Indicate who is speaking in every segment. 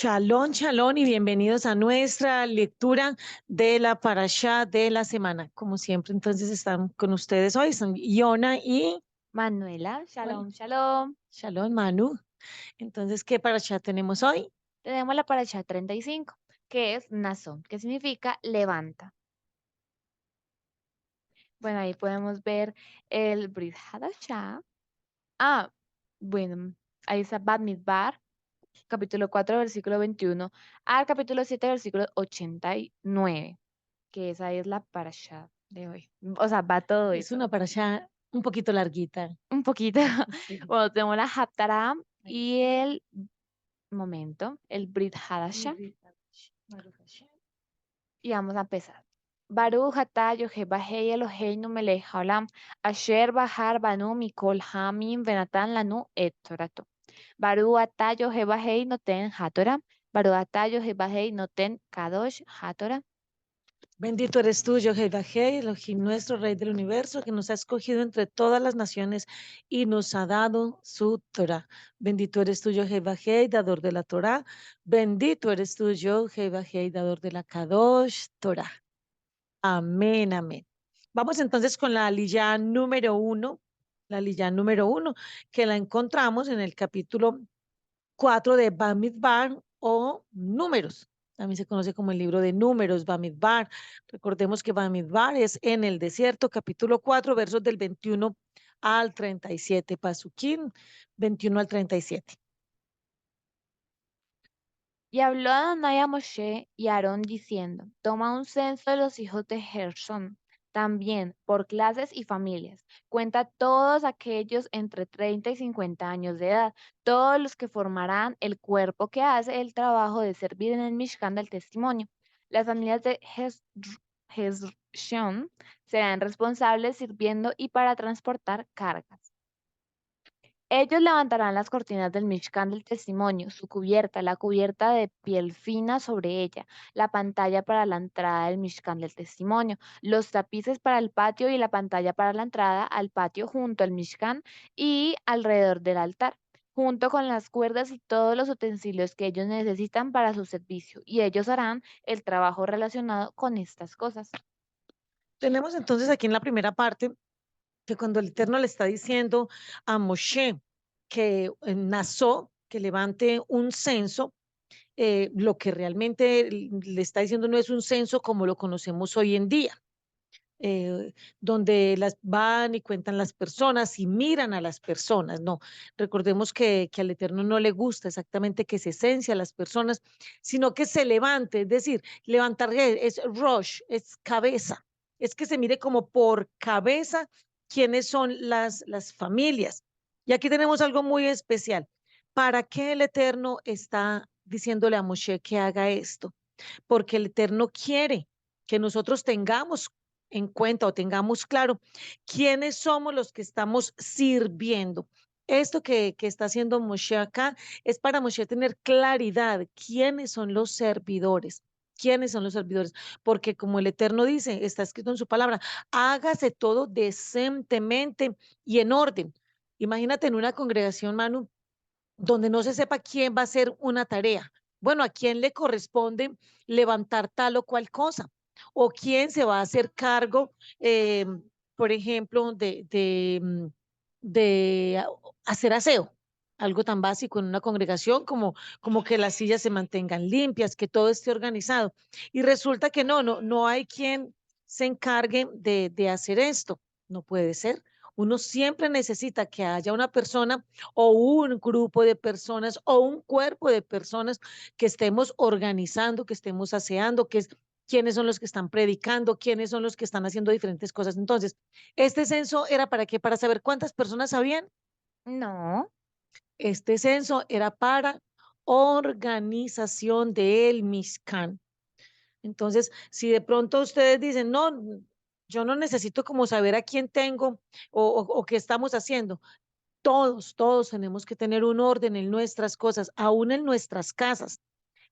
Speaker 1: Shalom, shalom y bienvenidos a nuestra lectura de la parashá de la semana. Como siempre, entonces están con ustedes hoy, son Yona y
Speaker 2: Manuela,
Speaker 1: bueno,
Speaker 2: shalom, shalom.
Speaker 1: shalom, Manu. Entonces, ¿qué parashá tenemos hoy?
Speaker 2: Tenemos la paracha 35, que es Nazón, que significa levanta. Bueno, ahí podemos ver el Brit Hadashah. Ah, bueno, ahí está Bamidbar, capítulo 4, versículo 21, al capítulo 7, versículo 89, que esa es la parasha de hoy. O sea, va todo
Speaker 1: Es
Speaker 2: eso.
Speaker 1: una parashá un poquito larguita.
Speaker 2: Un poquito.
Speaker 1: Sí.
Speaker 2: Bueno, tenemos la Haftarah
Speaker 1: Ahí
Speaker 2: y
Speaker 1: está.
Speaker 2: el momento, el Brit Hadashah. Y vamos a empezar. Baruch atah Yohevahei Eloheinu melech haolam, asher bahar banu mikol hamim venatan lanu et torato. Baruch atah Yohevahei noten hatorah, Baruch atah Yohevahei noten kadosh hatorah.
Speaker 1: Bendito eres tú, Yahweh, Elohim, nuestro Rey del universo, que nos ha escogido entre todas las naciones y nos ha dado su Torah. Bendito eres tú, Yahweh, dador de la Torah. Bendito eres tú, Yahweh, dador de la Kadosh Torah. Amén, amén. Vamos entonces con la aliyá número uno, la aliyá número uno, que la encontramos en el capítulo 4 de Bamidbar o Números. También se conoce como el libro de Números, Bamidbar. Recordemos que Bamidbar es en el desierto, capítulo 4, versos del 21 al 37. Pasuquín, 21 al 37.
Speaker 2: Y habló Adonai a Moshe y a Aarón diciendo, toma un censo de los hijos de Gersón, también por clases y familias. Cuenta todos aquellos entre 30 y 50 años de edad, todos los que formarán el cuerpo que hace el trabajo de servir en el Mishkan del testimonio. Las familias de Hezrón serán responsables sirviendo y para transportar cargas. Ellos levantarán las cortinas del Mishkan del testimonio, su cubierta, la cubierta de piel fina sobre ella, la pantalla para la entrada del Mishkan del testimonio, los tapices para el patio y la pantalla para la entrada al patio junto al Mishkan y alrededor del altar, junto con las cuerdas y todos los utensilios que ellos necesitan para su servicio, y ellos harán el trabajo relacionado con estas cosas.
Speaker 1: Tenemos entonces aquí en la primera parte que cuando el Eterno le está diciendo a Moshe que Nazó, que levante un censo, lo que realmente le está diciendo no es un censo como lo conocemos hoy en día, donde las van y cuentan las personas y miran a las personas. No, recordemos que al Eterno no le gusta exactamente que se cense a las personas, sino que se levante, es decir, levantar es Rosh, es cabeza, es que se mire como por cabeza quiénes son las familias. Y aquí tenemos algo muy especial. ¿Para qué el Eterno está diciéndole a Moshe que haga esto? Porque el Eterno quiere que nosotros tengamos en cuenta o tengamos claro quiénes somos los que estamos sirviendo. Esto que está haciendo Moshe acá es para Moshe tener claridad quiénes son los servidores. ¿Quiénes son los servidores? Porque como el Eterno dice, está escrito en su palabra, hágase todo decentemente y en orden. Imagínate en una congregación, Manu, donde no se sepa quién va a hacer una tarea. Bueno, a quién le corresponde levantar tal o cual cosa, o quién se va a hacer cargo, por ejemplo, de hacer aseo, algo tan básico en una congregación como que las sillas se mantengan limpias, que todo esté organizado. Y resulta que no hay quien se encargue de hacer esto. No puede ser. Uno siempre necesita que haya una persona o un grupo de personas o un cuerpo de personas que estemos organizando, que estemos aseando, que es quiénes son los que están predicando, quiénes son los que están haciendo diferentes cosas. Entonces, este censo era para qué? Para saber cuántas personas habían.
Speaker 2: No.
Speaker 1: Este censo era para organización del Mishkan. Entonces, si de pronto ustedes dicen, no, yo no necesito como saber a quién tengo o qué estamos haciendo. Todos tenemos que tener un orden en nuestras cosas, aún en nuestras casas,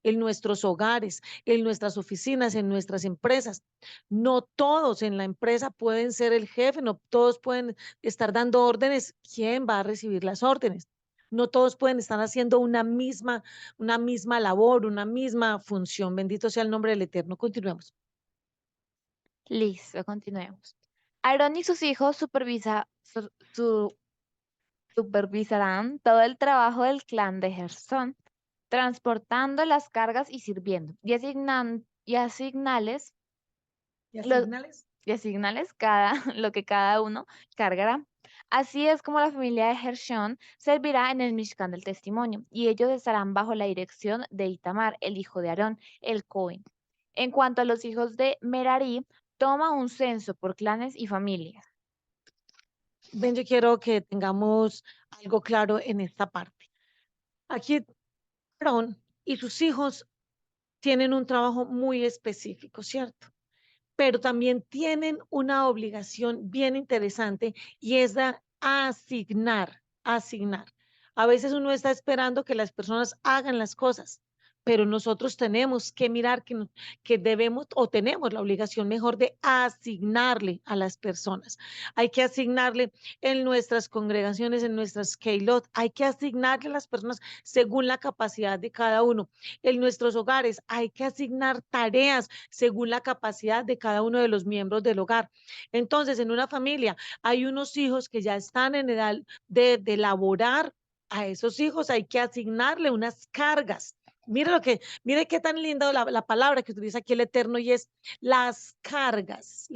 Speaker 1: en nuestros hogares, en nuestras oficinas, en nuestras empresas. No todos en la empresa pueden ser el jefe, no todos pueden estar dando órdenes. ¿Quién va a recibir las órdenes? No todos pueden estar haciendo una misma labor, una misma función. Bendito sea el nombre del Eterno. Continuemos.
Speaker 2: Listo, continuemos. Aarón y sus hijos supervisarán todo el trabajo del clan de Gersón, transportando las cargas y sirviendo, y asignales,
Speaker 1: ¿Y
Speaker 2: los,
Speaker 1: asignales?
Speaker 2: y asignales cada, lo que cada uno cargará. Así es como la familia de Gershón servirá en el Mishkan del Testimonio, y ellos estarán bajo la dirección de Itamar, el hijo de Aarón, el Cohen. En cuanto a los hijos de Merari, toma un censo por clanes y familias.
Speaker 1: Ven, yo quiero que tengamos algo claro en esta parte. Aquí, Aarón y sus hijos tienen un trabajo muy específico, ¿cierto? Pero también tienen una obligación bien interesante y es asignar. A veces uno está esperando que las personas hagan las cosas, pero nosotros tenemos que mirar que debemos o tenemos la obligación mejor de asignarle a las personas. Hay que asignarle en nuestras congregaciones, en nuestras keilot, hay que asignarle a las personas según la capacidad de cada uno. En nuestros hogares hay que asignar tareas según la capacidad de cada uno de los miembros del hogar. Entonces, en una familia hay unos hijos que ya están en edad de elaborar. A esos hijos hay que asignarle unas cargas. Mire qué tan linda la palabra que utiliza aquí el Eterno y es las cargas.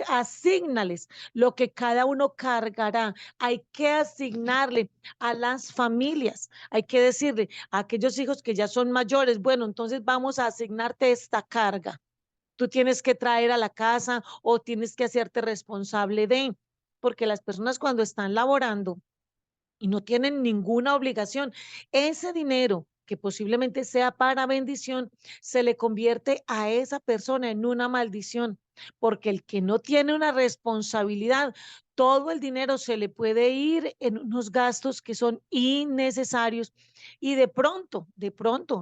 Speaker 1: Asígnales lo que cada uno cargará. Hay que asignarle a las familias. Hay que decirle a aquellos hijos que ya son mayores, bueno, entonces vamos a asignarte esta carga. Tú tienes que traer a la casa o tienes que hacerte responsable de, porque las personas cuando están laborando y no tienen ninguna obligación. Ese dinero que posiblemente sea para bendición, se le convierte a esa persona en una maldición, porque el que no tiene una responsabilidad, todo el dinero se le puede ir en unos gastos que son innecesarios y de pronto,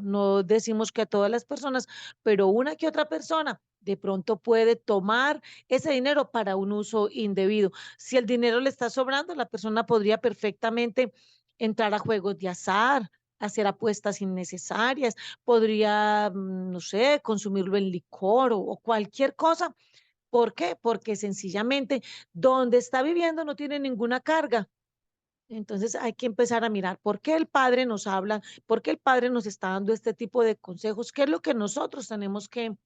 Speaker 1: no decimos que a todas las personas, pero una que otra persona de pronto puede tomar ese dinero para un uso indebido. Si el dinero le está sobrando, la persona podría perfectamente entrar a juegos de azar, hacer apuestas innecesarias, podría, no sé, consumirlo en licor o cualquier cosa. ¿Por qué? Porque sencillamente donde está viviendo no tiene ninguna carga. Entonces hay que empezar a mirar por qué el Padre nos habla, por qué el Padre nos está dando este tipo de consejos, qué es lo que nosotros tenemos que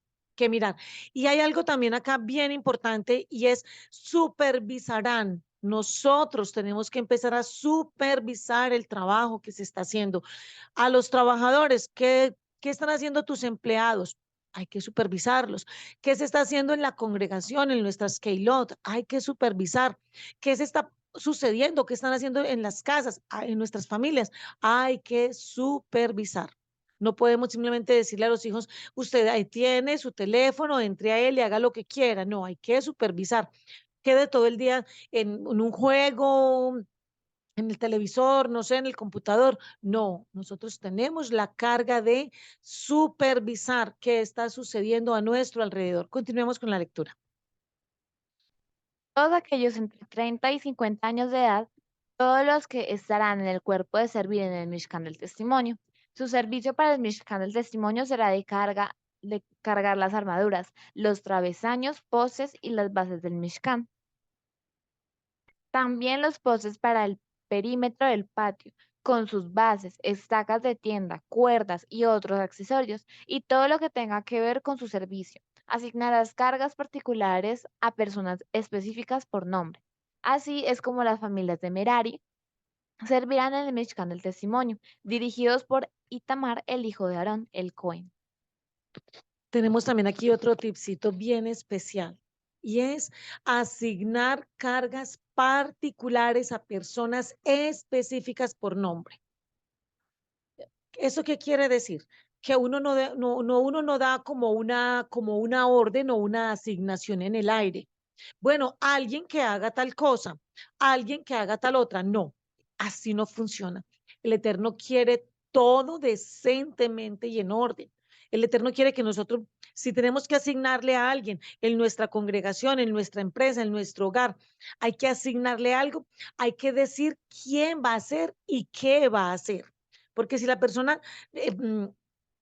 Speaker 1: mirar. Y hay algo también acá bien importante y es supervisarán. Nosotros tenemos que empezar a supervisar el trabajo que se está haciendo. A los trabajadores, ¿qué están haciendo tus empleados? Hay que supervisarlos. ¿Qué se está haciendo en la congregación, en nuestras keilot? Hay que supervisar. ¿Qué se está sucediendo? ¿Qué están haciendo en las casas, en nuestras familias? Hay que supervisar. No podemos simplemente decirle a los hijos, usted ahí tiene su teléfono, entre a él y haga lo que quiera. No, hay que supervisar. Quede todo el día en un juego, en el televisor, no sé, en el computador. No, nosotros tenemos la carga de supervisar qué está sucediendo a nuestro alrededor. Continuemos con la lectura.
Speaker 2: Todos aquellos entre 30 y 50 años de edad, todos los que estarán en el cuerpo de servir en el Mishkan del Testimonio. Su servicio para el Mishkan del Testimonio será de cargar las armaduras, los travesaños, postes y las bases del Mishkan. También los postes para el perímetro del patio, con sus bases, estacas de tienda, cuerdas y otros accesorios, y todo lo que tenga que ver con su servicio. Asignarás cargas particulares a personas específicas por nombre. Así es como las familias de Merari servirán en el Mishkan del Testimonio, dirigidos por Itamar, el hijo de Aarón, el Cohen.
Speaker 1: Tenemos también aquí otro tipcito bien especial y es asignar cargas particulares a personas específicas por nombre. ¿Eso qué quiere decir? Que uno no da como una orden o una asignación en el aire. Bueno, alguien que haga tal cosa, alguien que haga tal otra. No, así no funciona. El Eterno quiere todo decentemente y en orden. El Eterno quiere que nosotros Si tenemos que asignarle a alguien en nuestra congregación, en nuestra empresa, en nuestro hogar, hay que asignarle algo, hay que decir quién va a hacer y qué va a hacer. Porque si la persona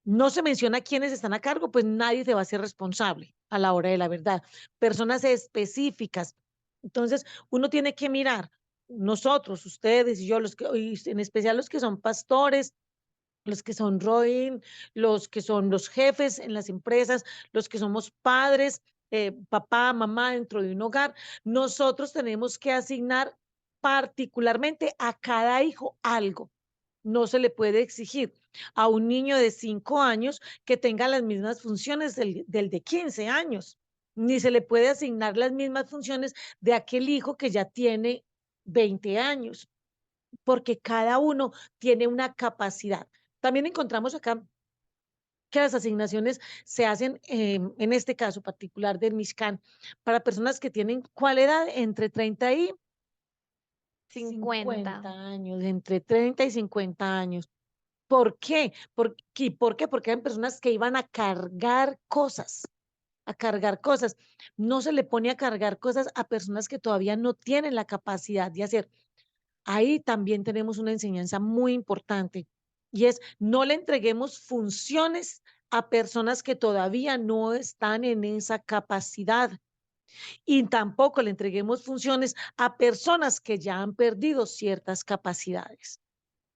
Speaker 1: no se menciona quiénes están a cargo, pues nadie se va a hacer responsable a la hora de la verdad. Personas específicas. Entonces, uno tiene que mirar, nosotros, ustedes y yo, y en especial los que son pastores, los que son Roin, los que son los jefes en las empresas, los que somos padres, papá, mamá dentro de un hogar, nosotros tenemos que asignar particularmente a cada hijo algo. No se le puede exigir a un niño de 5 años que tenga las mismas funciones del de 15 años, ni se le puede asignar las mismas funciones de aquel hijo que ya tiene 20 años, porque cada uno tiene una capacidad. También encontramos acá que las asignaciones se hacen, en este caso particular del Mishkan, para personas que tienen, ¿cuál edad? Entre 30 y
Speaker 2: 50.
Speaker 1: 50 años, entre 30 y 50 años. ¿Por qué? ¿Por qué? Porque eran personas que iban a cargar cosas. No se le pone a cargar cosas a personas que todavía no tienen la capacidad de hacer. Ahí también tenemos una enseñanza muy importante y es no le entreguemos funciones a personas que todavía no están en esa capacidad y tampoco le entreguemos funciones a personas que ya han perdido ciertas capacidades.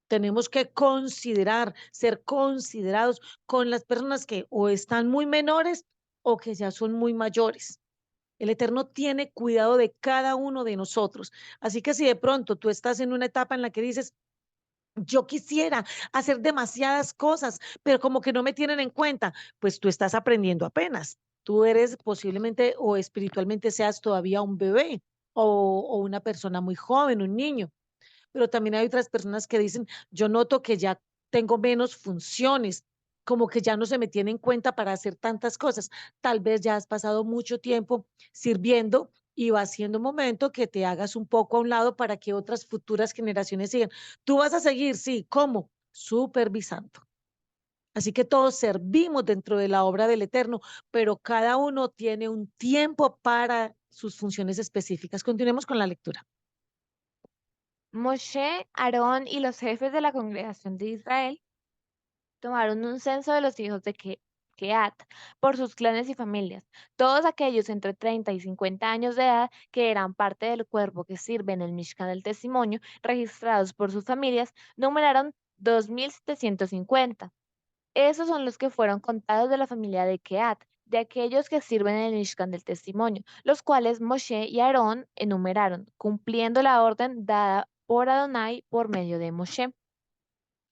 Speaker 1: Tenemos que considerar, ser considerados con las personas que o están muy menores o que ya son muy mayores. El Eterno tiene cuidado de cada uno de nosotros. Así que si de pronto tú estás en una etapa en la que dices, yo quisiera hacer demasiadas cosas, pero como que no me tienen en cuenta, pues tú estás aprendiendo apenas. Tú eres posiblemente o espiritualmente seas todavía un bebé o una persona muy joven, un niño, pero también hay otras personas que dicen, yo noto que ya tengo menos funciones, como que ya no se me tiene en cuenta para hacer tantas cosas. Tal vez ya has pasado mucho tiempo sirviendo y va siendo momento que te hagas un poco a un lado para que otras futuras generaciones sigan. Tú vas a seguir, sí, ¿cómo? Supervisando. Así que todos servimos dentro de la obra del Eterno, pero cada uno tiene un tiempo para sus funciones específicas. Continuemos con la lectura.
Speaker 2: Moshe, Aarón y los jefes de la congregación de Israel tomaron un censo de los hijos de Keat por sus clanes y familias. Todos aquellos entre 30 y 50 años de edad que eran parte del cuerpo que sirve en el Mishkan del Testimonio, registrados por sus familias, numeraron 2.750. Esos son los que fueron contados de la familia de Keat, de aquellos que sirven en el Mishkan del Testimonio, los cuales Moshe y Aarón enumeraron, cumpliendo la orden dada por Adonai por medio de Moshe.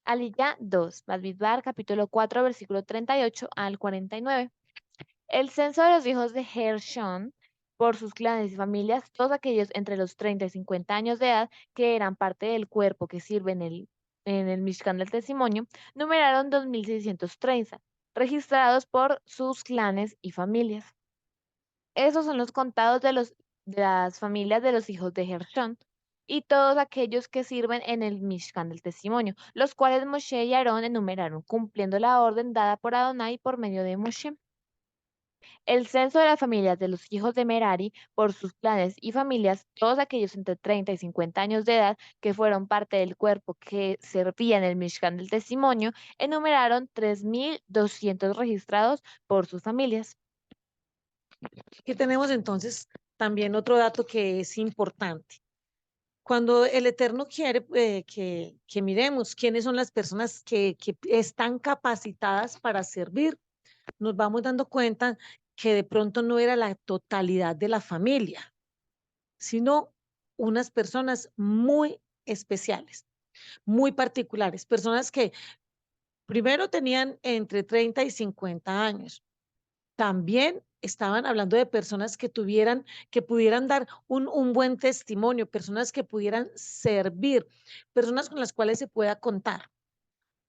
Speaker 2: Aliyah 2, Bamidbar, capítulo 4, versículo 38 al 49. El censo de los hijos de Gershon, por sus clanes y familias, todos aquellos entre los 30 y 50 años de edad que eran parte del cuerpo que sirve en el Mishkan del Testimonio, numeraron 2.630, registrados por sus clanes y familias. Esos son los contados de las familias de los hijos de Gershon y todos aquellos que sirven en el Mishkan del Testimonio, los cuales Moshe y Aarón enumeraron, cumpliendo la orden dada por Adonai por medio de Moshe. El censo de las familias de los hijos de Merari por sus clanes y familias, todos aquellos entre 30 y 50 años de edad que fueron parte del cuerpo que servía en el Mishkan del Testimonio, enumeraron 3.200 registrados por sus familias.
Speaker 1: Aquí tenemos entonces también otro dato que es importante. Cuando el Eterno quiere que miremos quiénes son las personas que están capacitadas para servir, nos vamos dando cuenta que de pronto no era la totalidad de la familia, sino unas personas muy especiales, muy particulares, personas que primero tenían entre 30 y 50 años. También estaban hablando de personas que tuvieran, que pudieran dar un buen testimonio, personas que pudieran servir, personas con las cuales se pueda contar.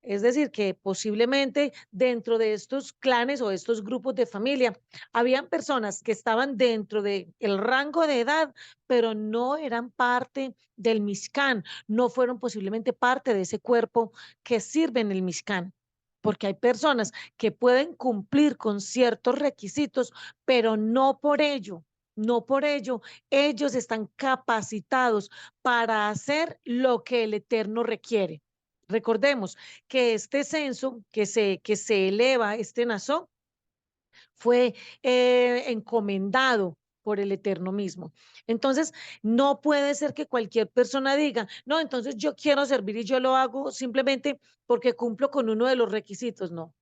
Speaker 1: Es decir, que posiblemente dentro de estos clanes o estos grupos de familia, habían personas que estaban dentro del rango de edad, pero no eran parte del Mishkan, no fueron posiblemente parte de ese cuerpo que sirve en el Mishkan. porque hay personas que pueden cumplir con ciertos requisitos, pero no por ello, ellos están capacitados para hacer lo que el Eterno requiere. Recordemos que este censo que se eleva, este Nazón, fue encomendado por el Eterno mismo. Entonces, no puede ser que cualquier persona diga, no, entonces yo quiero servir y yo lo hago simplemente porque cumplo con uno de los requisitos. No,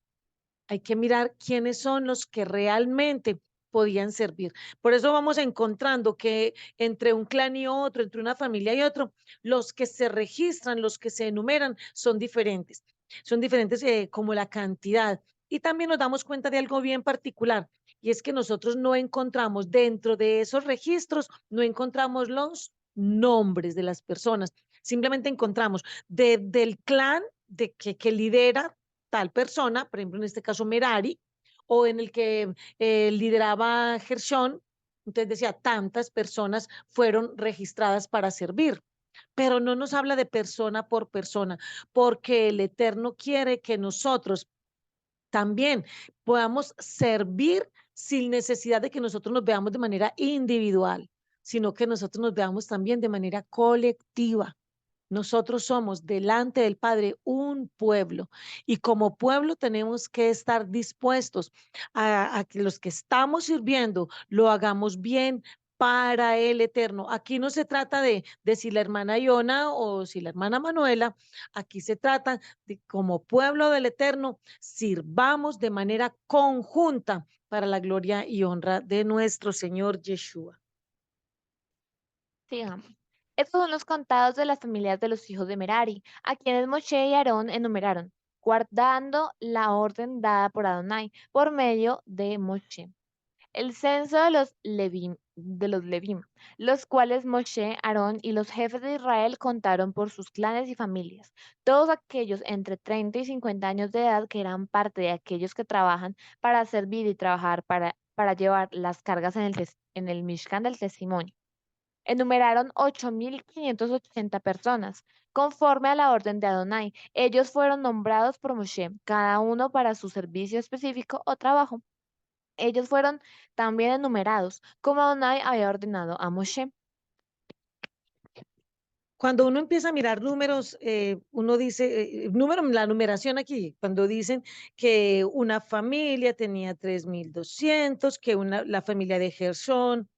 Speaker 1: hay que mirar quiénes son los que realmente podían servir. Por eso vamos encontrando que entre un clan y otro, entre una familia y otro, los que se registran, los que se enumeran, son diferentes como la cantidad. Y también nos damos cuenta de algo bien particular, y es que nosotros no encontramos dentro de esos registros, no encontramos los nombres de las personas, simplemente encontramos del clan que lidera tal persona, por ejemplo, en este caso Merari, o en el que lideraba Gershon, entonces decía, tantas personas fueron registradas para servir, pero no nos habla de persona por persona, porque el Eterno quiere que nosotros también podamos servir sin necesidad de que nosotros nos veamos de manera individual, sino que nosotros nos veamos también de manera colectiva. Nosotros somos delante del Padre un pueblo y como pueblo tenemos que estar dispuestos a que los que estamos sirviendo lo hagamos bien para el eterno. Aquí no se trata de si la hermana Iona o si la hermana Manuela, aquí se trata de como pueblo del eterno sirvamos de manera conjunta para la gloria y honra de nuestro Señor Yeshua.
Speaker 2: Sigamos. Estos son los contados de las familias de los hijos de Merari, a quienes Moshe y Aarón enumeraron, guardando la orden dada por Adonai por medio de Moshe. El censo de los Levim, los cuales Moshe, Aarón y los jefes de Israel contaron por sus clanes y familias. Todos aquellos entre 30 y 50 años de edad que eran parte de aquellos que trabajan para servir y trabajar para llevar las cargas en el Mishkan del testimonio. Enumeraron 8.580 personas, conforme a la orden de Adonai. Ellos fueron nombrados por Moshe, cada uno para su servicio específico o trabajo. Ellos fueron también enumerados, como Adonai había ordenado a Moshe.
Speaker 1: Cuando uno empieza a mirar números, uno dice, la numeración aquí, cuando dicen que una familia tenía 3.200, que la familia de Gershon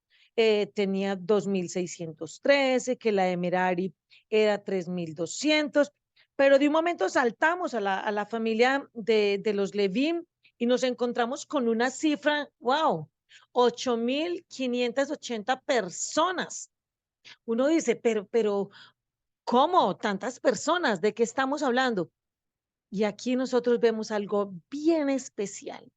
Speaker 1: tenía 2.613, que la de Merari era 3.200, pero de un momento saltamos a la familia de los Levim y nos encontramos con una cifra, wow, 8.580 personas. Uno dice, pero ¿cómo? Tantas personas, ¿de qué estamos hablando? Y aquí nosotros vemos algo bien especial,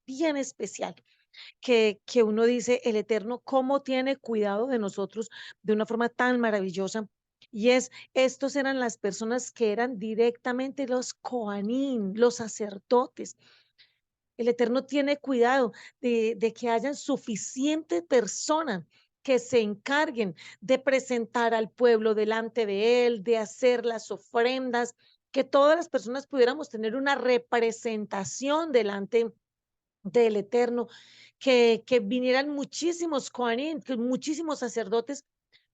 Speaker 1: que uno dice, el Eterno, ¿cómo tiene cuidado de nosotros de una forma tan maravillosa? Y estos eran las personas que eran directamente los Coanín, los sacerdotes. El Eterno tiene cuidado de que hayan suficiente personas que se encarguen de presentar al pueblo delante de Él, de hacer las ofrendas, que todas las personas pudiéramos tener una representación delante del Eterno, que vinieran muchísimos Kohanim, muchísimos sacerdotes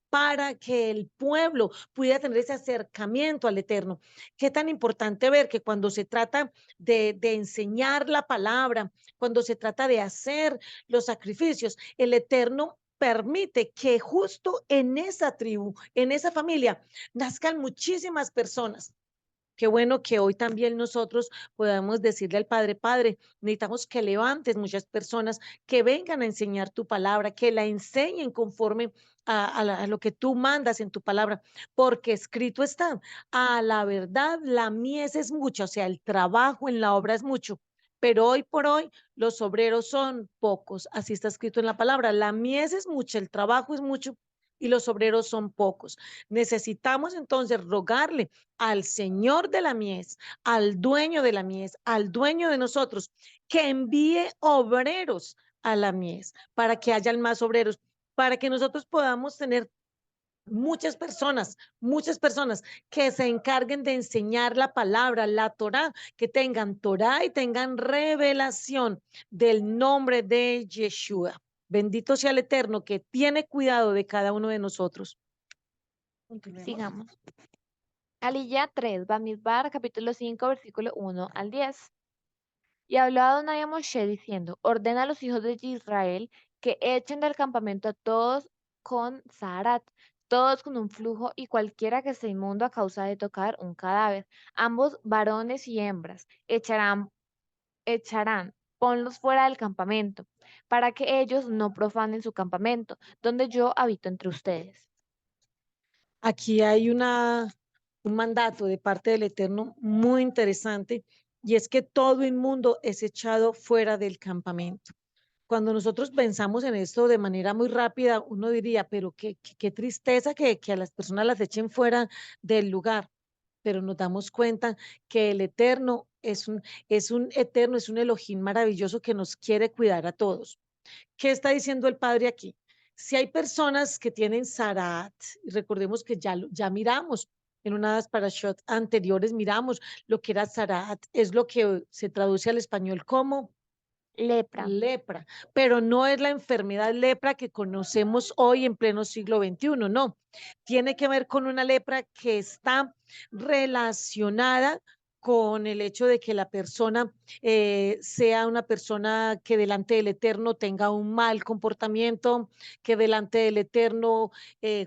Speaker 1: para que el pueblo pudiera tener ese acercamiento al Eterno. Qué tan importante ver que cuando se trata de enseñar la palabra, cuando se trata de hacer los sacrificios, el Eterno permite que justo en esa tribu, en esa familia, nazcan muchísimas personas. Qué bueno que hoy también nosotros podamos decirle al Padre, Padre, necesitamos que levantes muchas personas que vengan a enseñar tu palabra, que la enseñen conforme a lo que tú mandas en tu palabra, porque escrito está, a la verdad la mies es mucha, o sea, el trabajo en la obra es mucho, pero hoy por hoy los obreros son pocos, así está escrito en la palabra, la mies es mucha, el trabajo es mucho y los obreros son pocos. Necesitamos entonces rogarle al Señor de la mies, al dueño de la mies, al dueño de nosotros, que envíe obreros a la mies para que hayan más obreros, para que nosotros podamos tener muchas personas que se encarguen de enseñar la palabra, la Torá, que tengan Torá y tengan revelación del nombre de Yeshua. Bendito sea el Eterno que tiene cuidado de cada uno de nosotros. Continuemos.
Speaker 2: Sigamos. Aliyah 3, Bamidbar, capítulo 5, versículo 1 al 10. Y habló Adonai a Moshe diciendo, ordena a los hijos de Israel que echen del campamento a todos con Zaharat, todos con un flujo y cualquiera que esté inmundo a causa de tocar un cadáver, ambos varones y hembras, echarán, ponlos fuera del campamento, para que ellos no profanen su campamento, donde yo habito entre ustedes.
Speaker 1: Aquí hay un mandato de parte del Eterno muy interesante y es que todo inmundo es echado fuera del campamento. Cuando nosotros pensamos en esto de manera muy rápida, uno diría, pero qué tristeza que a las personas las echen fuera del lugar. Pero nos damos cuenta que el Eterno es un Eterno, es un Elohim maravilloso que nos quiere cuidar a todos. ¿Qué está diciendo el Padre aquí? Si hay personas que tienen Sarat, y recordemos que ya miramos en unas parashot anteriores, miramos lo que era Sarat, es lo que se traduce al español como
Speaker 2: Lepra.
Speaker 1: lepra, pero no es la enfermedad lepra que conocemos hoy en pleno siglo XXI, no. Tiene que ver con una lepra que está relacionada con el hecho de que la persona sea una persona que delante del Eterno tenga un mal comportamiento, que delante del Eterno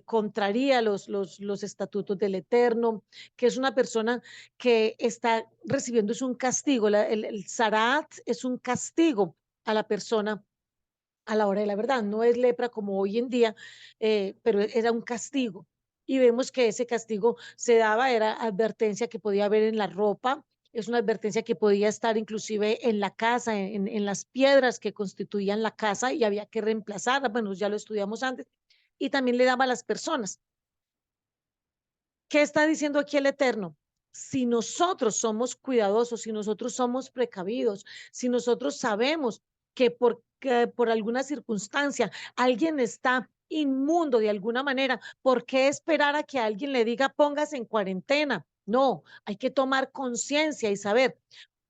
Speaker 1: contraría los estatutos del Eterno, que es una persona que está recibiendo es un castigo. El Sarat es un castigo a la persona a la hora de la verdad. No es lepra como hoy en día, pero era un castigo. Y vemos que ese castigo se daba, era advertencia que podía haber en la ropa, es una advertencia que podía estar inclusive en la casa, en las piedras que constituían la casa y había que reemplazarla. Bueno, ya lo estudiamos antes. Y también le daba a las personas. ¿Qué está diciendo aquí el Eterno? Si nosotros somos cuidadosos, si nosotros somos precavidos, si nosotros sabemos que por alguna circunstancia alguien está inmundo de alguna manera, ¿por qué esperar a que alguien le diga póngase en cuarentena? No, hay que tomar conciencia y saber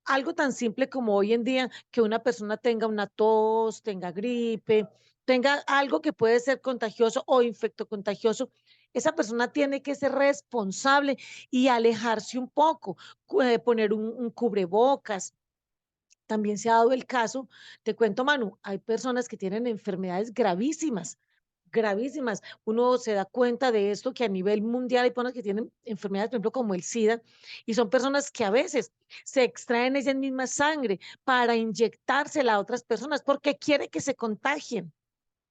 Speaker 1: algo tan simple como hoy en día que una persona tenga una tos, tenga gripe, tenga algo que puede ser contagioso o infectocontagioso, esa persona tiene que ser responsable y alejarse un poco, poner un cubrebocas. También se ha dado el caso, te cuento, Manu, hay personas que tienen enfermedades gravísimas, gravísimas. Uno se da cuenta de esto que a nivel mundial hay personas que tienen enfermedades, por ejemplo, como el SIDA, y son personas que a veces se extraen esa misma sangre para inyectársela a otras personas porque quiere que se contagien,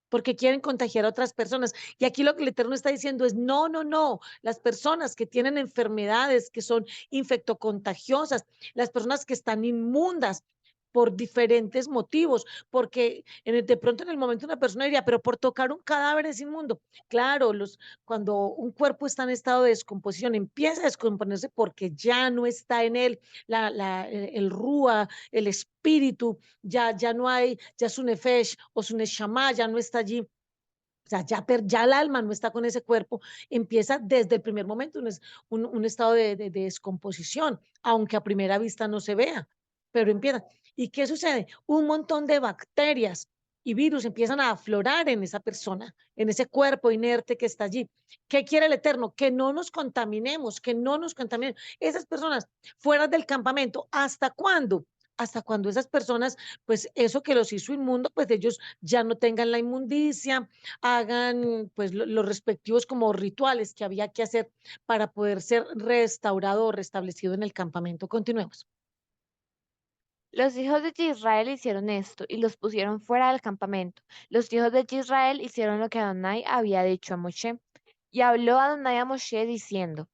Speaker 1: porque quieren contagiar a otras personas. Y aquí lo que el Eterno está diciendo es, no, no, no, las personas que tienen enfermedades que son infectocontagiosas, las personas que están inmundas por diferentes motivos, porque de pronto en el momento una persona diría, pero por tocar un cadáver es inmundo. Claro, cuando un cuerpo está en estado de descomposición, empieza a descomponerse porque ya no está en él el rúa, el espíritu, ya no hay, ya su nefesh o su neshama ya no está allí. O sea, ya el alma no está con ese cuerpo, empieza desde el primer momento un estado de descomposición, aunque a primera vista no se vea, pero empieza. ¿Y qué sucede? Un montón de bacterias y virus empiezan a aflorar en esa persona, en ese cuerpo inerte que está allí. ¿Qué quiere el Eterno? Que no nos contaminemos, que no nos contaminemos. Esas personas fuera del campamento, ¿hasta cuándo? Hasta cuando esas personas, pues eso que los hizo inmundo, pues ellos ya no tengan la inmundicia, hagan pues los respectivos como rituales que había que hacer para poder ser restaurado o restablecido en el campamento. Continuemos.
Speaker 2: Los hijos de Israel hicieron esto y los pusieron fuera del campamento. Los hijos de Israel hicieron lo que Adonai había dicho a Moshe. Y habló Adonai a Moshe diciendo,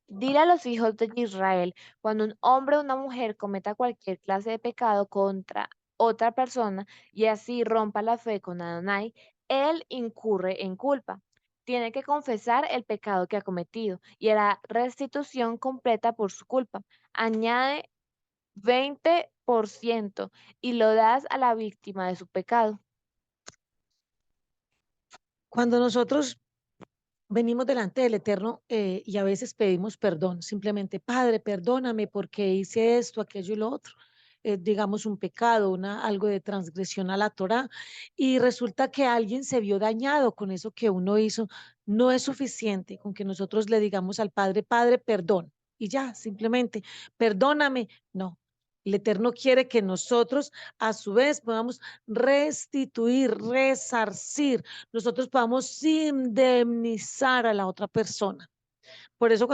Speaker 2: dile a los hijos de Israel, cuando un hombre o una mujer cometa cualquier clase de pecado contra otra persona y así rompa la fe con Adonai, él incurre en culpa. Tiene que confesar el pecado que ha cometido y hará restitución completa por su culpa. Añade 20% y lo das a la víctima de su pecado.
Speaker 1: Cuando nosotros venimos delante del Eterno y a veces pedimos perdón, simplemente, Padre, perdóname porque hice esto, aquello y lo otro. Digamos un pecado, algo de transgresión a la Torá, y resulta que alguien se vio dañado con eso que uno hizo. No es suficiente con que nosotros le digamos al Padre, Padre, perdón, y ya, simplemente, perdóname. No, el Eterno quiere que nosotros a su vez podamos restituir, resarcir, nosotros podamos indemnizar a la otra persona. Por eso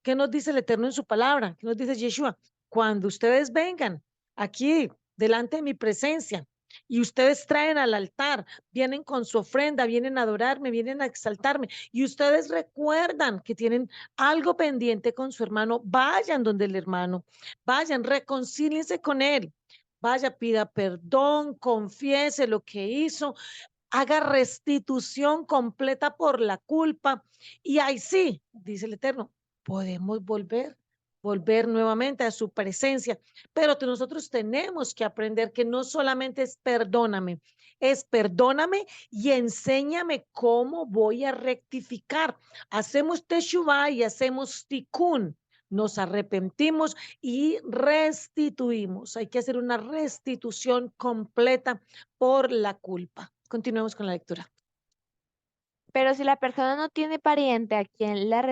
Speaker 1: ¿qué nos dice el Eterno en su palabra? ¿Qué nos dice Yeshua? Cuando ustedes vengan aquí, delante de mi presencia, y ustedes traen al altar, vienen con su ofrenda, vienen a adorarme, vienen a exaltarme, y ustedes recuerdan que tienen algo pendiente con su hermano, vayan donde el hermano, vayan, reconcíliense con él. Vaya, pida perdón, confiese lo que hizo, haga restitución completa por la culpa. Y ahí sí, dice el Eterno, podemos volver nuevamente a su presencia. Pero nosotros tenemos que aprender que no solamente es perdóname y enséñame cómo voy a rectificar. Hacemos teshuvah y hacemos tikkun. Nos arrepentimos y restituimos. Hay que hacer una restitución completa por la culpa. Continuemos con la lectura.
Speaker 2: Pero si la persona no tiene pariente a quien la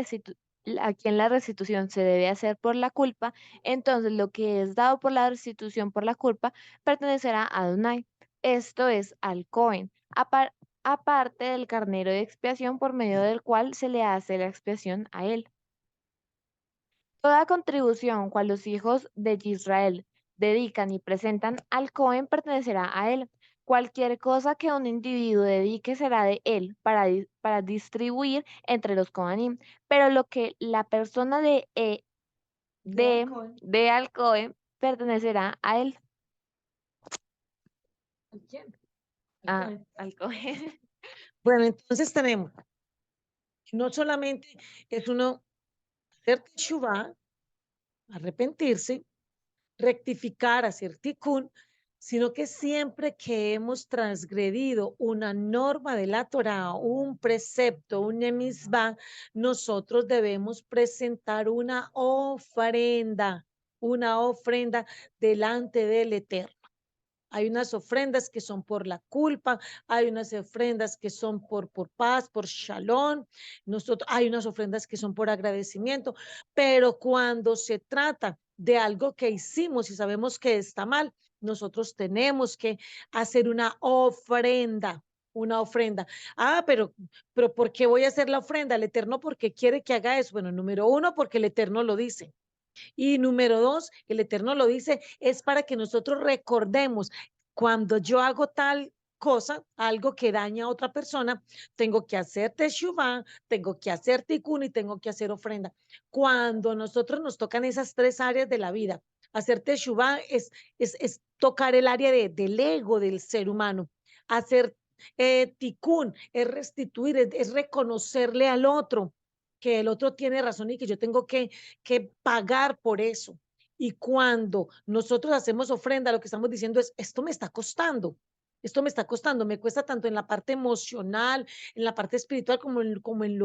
Speaker 2: restitución se debe hacer por la culpa, entonces lo que es dado por la restitución por la culpa pertenecerá a Adonai, esto es al Cohen, aparte del carnero de expiación por medio del cual se le hace la expiación a él. Toda contribución cual los hijos de Israel dedican y presentan al Cohen pertenecerá a él. Cualquier cosa que un individuo dedique será de él para distribuir entre los Kohanim, pero lo que la persona de al Cohen pertenecerá a él.
Speaker 1: ¿A quién?
Speaker 2: Al Cohen.
Speaker 1: Bueno, entonces tenemos, no solamente es uno hacer teshuvah, arrepentirse, rectificar, hacer tikkun, sino que siempre que hemos transgredido una norma de la Torah, un precepto, un mitzvah, nosotros debemos presentar una ofrenda delante del Eterno. Hay unas ofrendas que son por la culpa, hay unas ofrendas que son por paz, por shalom, hay unas ofrendas que son por agradecimiento, pero cuando se trata de algo que hicimos y sabemos que está mal, nosotros tenemos que hacer una ofrenda. Pero ¿por qué voy a hacer la ofrenda? El Eterno porque quiere que haga eso. Bueno, número uno, porque el Eterno lo dice. Y número dos, el Eterno lo dice, es para que nosotros recordemos cuando yo hago tal cosa, algo que daña a otra persona, tengo que hacer teshuvah, tengo que hacer tikkun y tengo que hacer ofrenda. Cuando nosotros nos tocan esas tres áreas de la vida, hacer teshuvah es tocar el área del ego del ser humano. Hacer tikkun es restituir, es reconocerle al otro que el otro tiene razón y que yo tengo que pagar por eso. Y cuando nosotros hacemos ofrenda, lo que estamos diciendo es, esto me está costando, me cuesta tanto en la parte emocional, en la parte espiritual, como en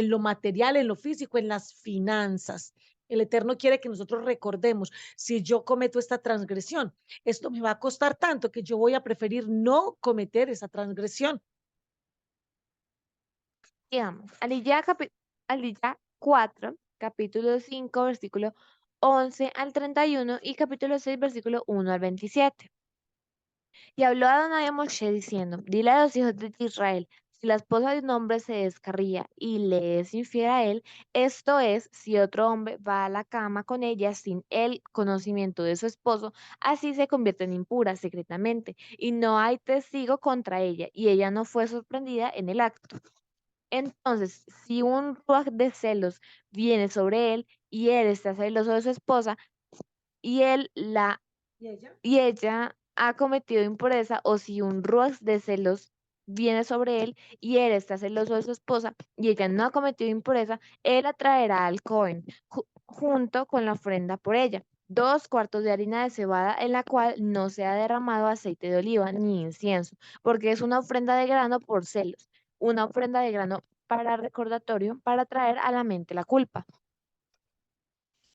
Speaker 1: lo material, en lo físico, en las finanzas. El Eterno quiere que nosotros recordemos, si yo cometo esta transgresión, esto me va a costar tanto que yo voy a preferir no cometer esa transgresión.
Speaker 2: Digamos, Aliyah 4, capítulo 5, versículo 11 al 31 y capítulo 6, versículo 1 al 27. Y habló Adonai a Moshe diciendo, dile a los hijos de Israel, si la esposa de un hombre se descarría y le es infiel a él, esto es, si otro hombre va a la cama con ella sin el conocimiento de su esposo, así se convierte en impura secretamente, y no hay testigo contra ella, y ella no fue sorprendida en el acto. Entonces, si un ruaj de celos viene sobre él y él está celoso de su esposa y él la
Speaker 1: ¿Y ella?
Speaker 2: y ella ha cometido impureza, o si un ruaj de celos viene sobre él y él está celoso de su esposa y ella no ha cometido impureza, él atraerá al Cohen junto con la ofrenda por ella. 2 cuartos de harina de cebada en la cual no se ha derramado aceite de oliva ni incienso, porque es una ofrenda de grano por celos, una ofrenda de grano para recordatorio para traer a la mente la culpa.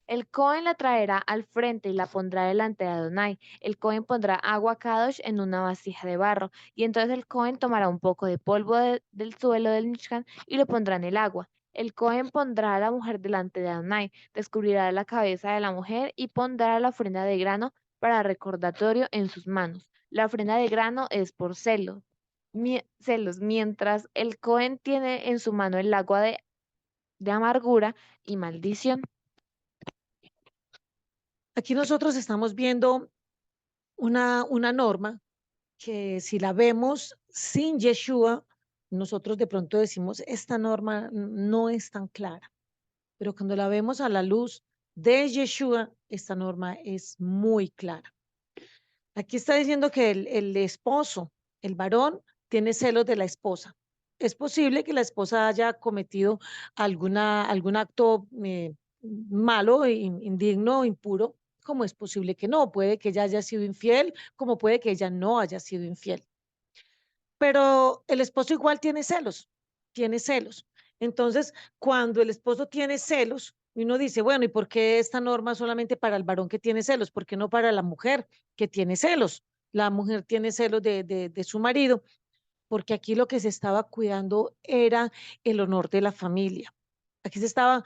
Speaker 2: El Cohen la traerá al frente y la pondrá delante de Adonai. El Cohen pondrá agua Kadosh en una vasija de barro, y entonces el Cohen tomará un poco de polvo del suelo del Mishkan y lo pondrá en el agua. El Cohen pondrá a la mujer delante de Adonai, descubrirá la cabeza de la mujer y pondrá la ofrenda de grano para recordatorio en sus manos. La ofrenda de grano es por celos, mientras el Cohen tiene en su mano el agua de amargura y maldición.
Speaker 1: Aquí nosotros estamos viendo una norma que si la vemos sin Yeshua, nosotros de pronto decimos, esta norma no es tan clara, pero cuando la vemos a la luz de Yeshua, esta norma es muy clara. Aquí está diciendo que el esposo, el varón, tiene celos de la esposa. Es posible que la esposa haya cometido algún acto malo, indigno, impuro, como es posible que no. Puede que ella haya sido infiel, como puede que ella no haya sido infiel. Pero el esposo igual tiene celos, tiene celos. Entonces, cuando el esposo tiene celos, uno dice, bueno, ¿y por qué esta norma solamente para el varón que tiene celos? ¿Por qué no para la mujer que tiene celos? La mujer tiene celos de su marido, porque aquí lo que se estaba cuidando era el honor de la familia. Aquí se estaba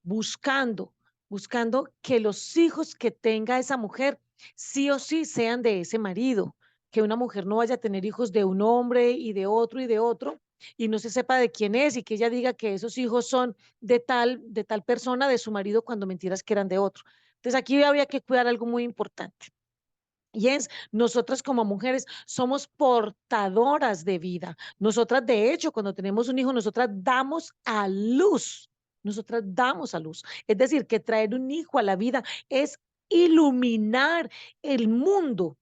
Speaker 1: buscando, buscando que los hijos que tenga esa mujer sí o sí sean de ese marido, que una mujer no vaya a tener hijos de un hombre y de otro y no se sepa de quién es y que ella diga que esos hijos son de tal persona, de su marido, cuando mentiras que eran de otro. Entonces aquí había que cuidar algo muy importante. Y es, nosotras como mujeres somos portadoras de vida. Nosotras, de hecho, cuando tenemos un hijo, nosotras damos a luz. Nosotras damos a luz. Es decir, que traer un hijo a la vida es iluminar el mundo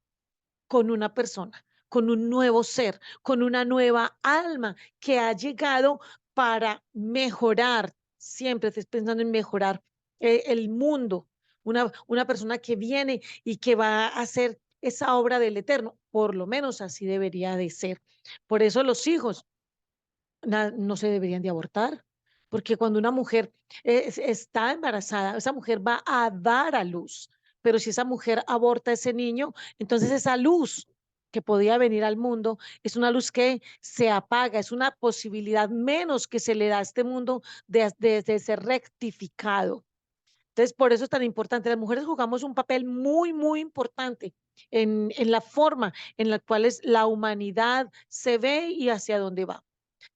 Speaker 1: con una persona, con un nuevo ser, con una nueva alma que ha llegado para mejorar. Siempre estés pensando en mejorar el mundo. Una persona que viene y que va a hacer esa obra del Eterno. Por lo menos así debería de ser. Por eso los hijos no se deberían de abortar, porque cuando una mujer está embarazada, esa mujer va a dar a luz, pero si esa mujer aborta a ese niño, entonces esa luz que podía venir al mundo es una luz que se apaga, es una posibilidad menos que se le da a este mundo de ser rectificado. Entonces, por eso es tan importante. Las mujeres jugamos un papel muy, muy importante en la forma en la cual la humanidad se ve y hacia dónde va.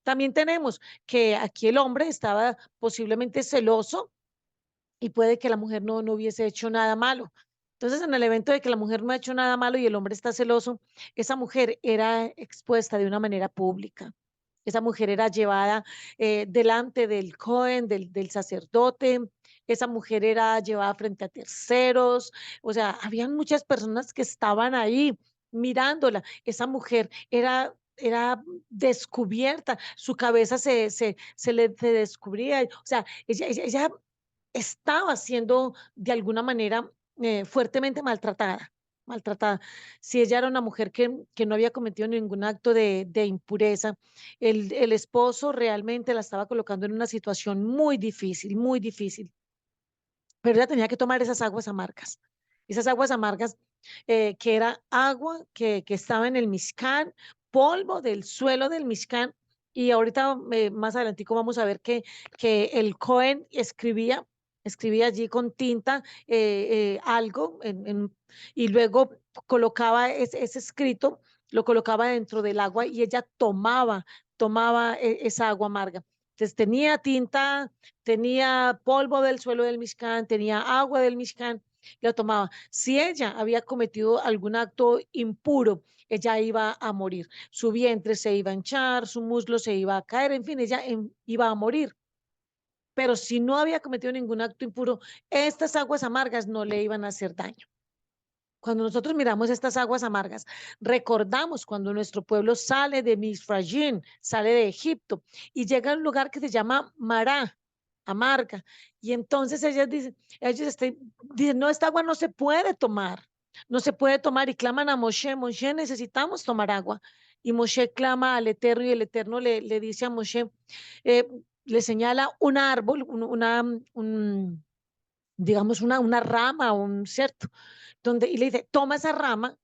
Speaker 1: También tenemos que aquí el hombre estaba posiblemente celoso y puede que la mujer no hubiese hecho nada malo. Entonces, en el evento de que la mujer no ha hecho nada malo y el hombre está celoso, esa mujer era expuesta de una manera pública. Esa mujer era llevada delante del Cohen, del sacerdote. Esa mujer era llevada frente a terceros. O sea, habían muchas personas que estaban ahí mirándola. Esa mujer era descubierta, su cabeza se descubría. O sea, ella estaba siendo de alguna manera fuertemente maltratada, maltratada. Si ella era una mujer que no había cometido ningún acto de impureza, el esposo realmente la estaba colocando en una situación muy difícil, pero ella tenía que tomar esas aguas amargas que era agua que estaba en el Mishkan, polvo del suelo del Mishkan, y ahorita más adelantico vamos a ver que el Cohen escribía allí con tinta algo y luego colocaba ese escrito, lo colocaba dentro del agua y ella tomaba esa agua amarga. Entonces tenía tinta, tenía polvo del suelo del Mishkan, tenía agua del Mishkan, la tomaba. Si ella había cometido algún acto impuro, ella iba a morir. Su vientre se iba a hinchar, su muslo se iba a caer, en fin, ella iba a morir. Pero si no había cometido ningún acto impuro, estas aguas amargas no le iban a hacer daño. Cuando nosotros miramos estas aguas amargas, recordamos cuando nuestro pueblo sale de Misrayim, sale de Egipto y llega a un lugar que se llama Mará, amarga. Y entonces ellos dicen, no, esta agua no se puede tomar, no se puede tomar y claman a Moshe, Moshe, necesitamos tomar agua. y Moshe clama al Eterno y el Eterno le dice a Moshe, eh, le señala un árbol, digamos una rama, cierto, y le dice, toma esa rama,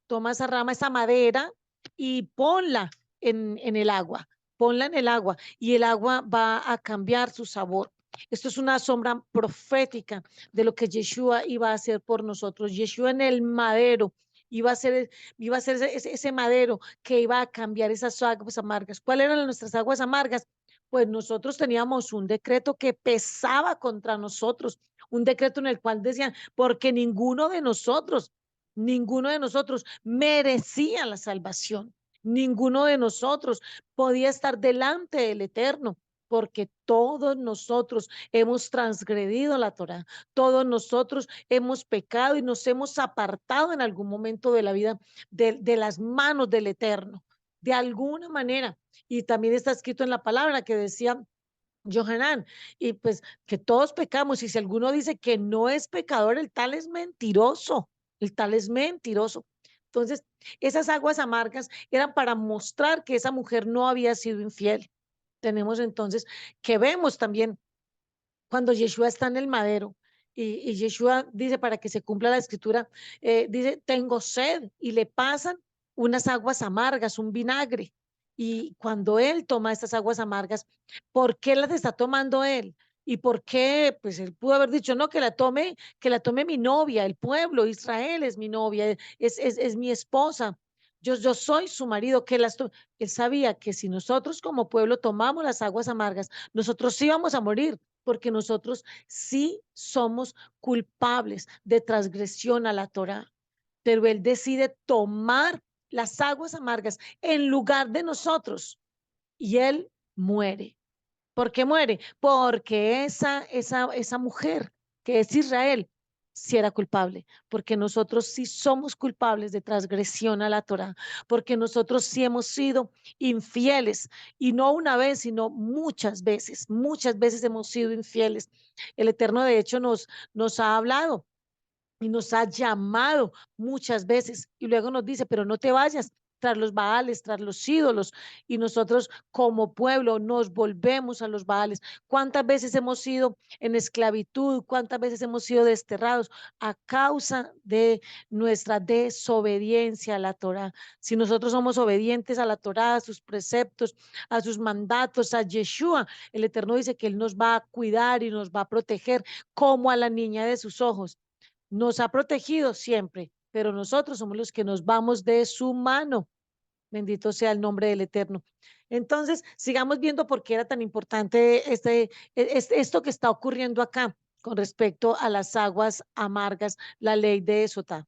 Speaker 1: esa madera y ponla en el agua, ponla en el agua y el agua va a cambiar su sabor. Esto es una sombra profética de lo que Yeshua iba a hacer por nosotros. Yeshua en el madero iba a ser ese madero que iba a cambiar esas aguas amargas. ¿Cuáles eran nuestras aguas amargas? Pues nosotros teníamos un decreto que pesaba contra nosotros, un decreto en el cual decían, porque ninguno de nosotros merecía la salvación, ninguno de nosotros podía estar delante del Eterno, porque todos nosotros hemos transgredido la Torá, todos nosotros hemos pecado y nos hemos apartado en algún momento de la vida de las manos del Eterno, de alguna manera. Y también está escrito en la palabra que decía Johanan, y pues que todos pecamos, y si alguno dice que no es pecador, el tal es mentiroso, el tal es mentiroso. Entonces, esas aguas amargas eran para mostrar que esa mujer no había sido infiel. Tenemos entonces que vemos también cuando Yeshua está en el madero y Yeshua dice para que se cumpla la escritura, dice, tengo sed y le pasan unas aguas amargas, un vinagre. Y cuando él toma estas aguas amargas, ¿por qué las está tomando él? ¿Y por qué? Pues él pudo haber dicho, no, que la tome mi novia, el pueblo, Israel es mi novia, es mi esposa. Yo soy su marido, él sabía que si nosotros como pueblo tomamos las aguas amargas, nosotros sí vamos a morir, porque nosotros sí somos culpables de transgresión a la Torá, pero él decide tomar las aguas amargas en lugar de nosotros y él muere. ¿Por qué muere? Porque esa mujer que es Israel sí era culpable, porque nosotros sí somos culpables de transgresión a la Torá, porque nosotros sí hemos sido infieles y no una vez, sino muchas veces hemos sido infieles. El Eterno de hecho nos ha hablado y nos ha llamado muchas veces y luego nos dice, pero no te vayas tras los Baales, tras los ídolos, y nosotros como pueblo nos volvemos a los Baales. ¿Cuántas veces hemos sido en esclavitud? ¿Cuántas veces hemos sido desterrados a causa de nuestra desobediencia a la Torá? Si nosotros somos obedientes a la Torá, a sus preceptos, a sus mandatos, a Yeshua, el Eterno dice que Él nos va a cuidar y nos va a proteger como a la niña de sus ojos. Nos ha protegido siempre, pero nosotros somos los que nos vamos de su mano. Bendito sea el nombre del Eterno. Entonces, sigamos viendo por qué era tan importante esto que está ocurriendo acá con respecto a las aguas amargas, la ley de Sotá.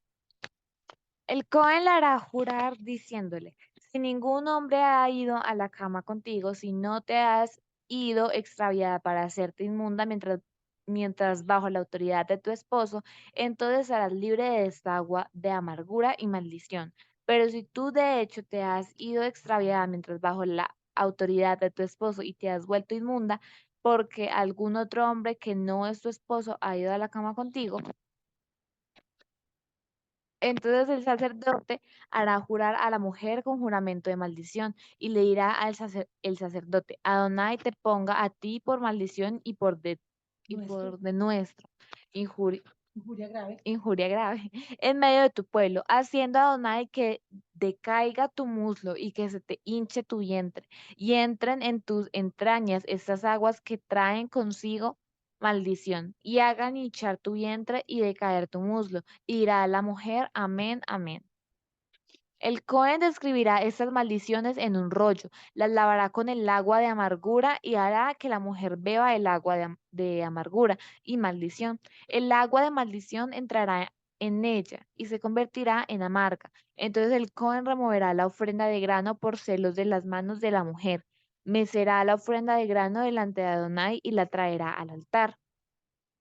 Speaker 2: El Cohen la hará jurar diciéndole, si ningún hombre ha ido a la cama contigo, si no te has ido extraviada para hacerte inmunda mientras bajo la autoridad de tu esposo, entonces serás libre de esta agua de amargura y maldición. Pero si tú de hecho te has ido extraviada mientras bajo la autoridad de tu esposo y te has vuelto inmunda, porque algún otro hombre que no es tu esposo ha ido a la cama contigo, entonces el sacerdote hará jurar a la mujer con juramento de maldición y le dirá el sacerdote, Adonai te ponga a ti por maldición y
Speaker 1: Nuestro,
Speaker 2: por de nuestro injuria,
Speaker 1: injuria grave.
Speaker 2: injuria grave en medio de tu pueblo, haciendo Adonai que decaiga tu muslo y que se te hinche tu vientre y entren en tus entrañas estas aguas que traen consigo maldición y hagan hinchar tu vientre y decaer tu muslo. Y dirá a la mujer, amén, amén. El Cohen describirá estas maldiciones en un rollo, las lavará con el agua de amargura y hará que la mujer beba el agua de amargura y maldición. El agua de maldición entrará en ella y se convertirá en amarga. Entonces el Cohen removerá la ofrenda de grano por celos de las manos de la mujer, mecerá la ofrenda de grano delante de Adonai y la traerá al altar.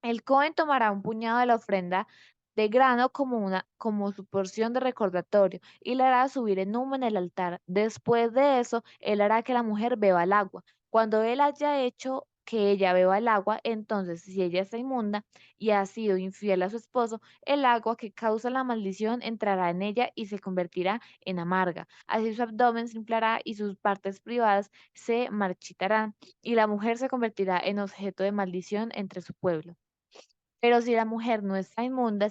Speaker 2: El Cohen tomará un puñado de la ofrenda de grano como su porción de recordatorio y la hará subir en humo en el altar. Después de eso, él hará que la mujer beba el agua. Cuando él haya hecho que ella beba el agua, entonces si ella está inmunda y ha sido infiel a su esposo, el agua que causa la maldición entrará en ella y se convertirá en amarga. Así su abdomen se inflará y sus partes privadas se marchitarán, y la mujer se convertirá en objeto de maldición entre su pueblo. Pero si la mujer no está inmunda,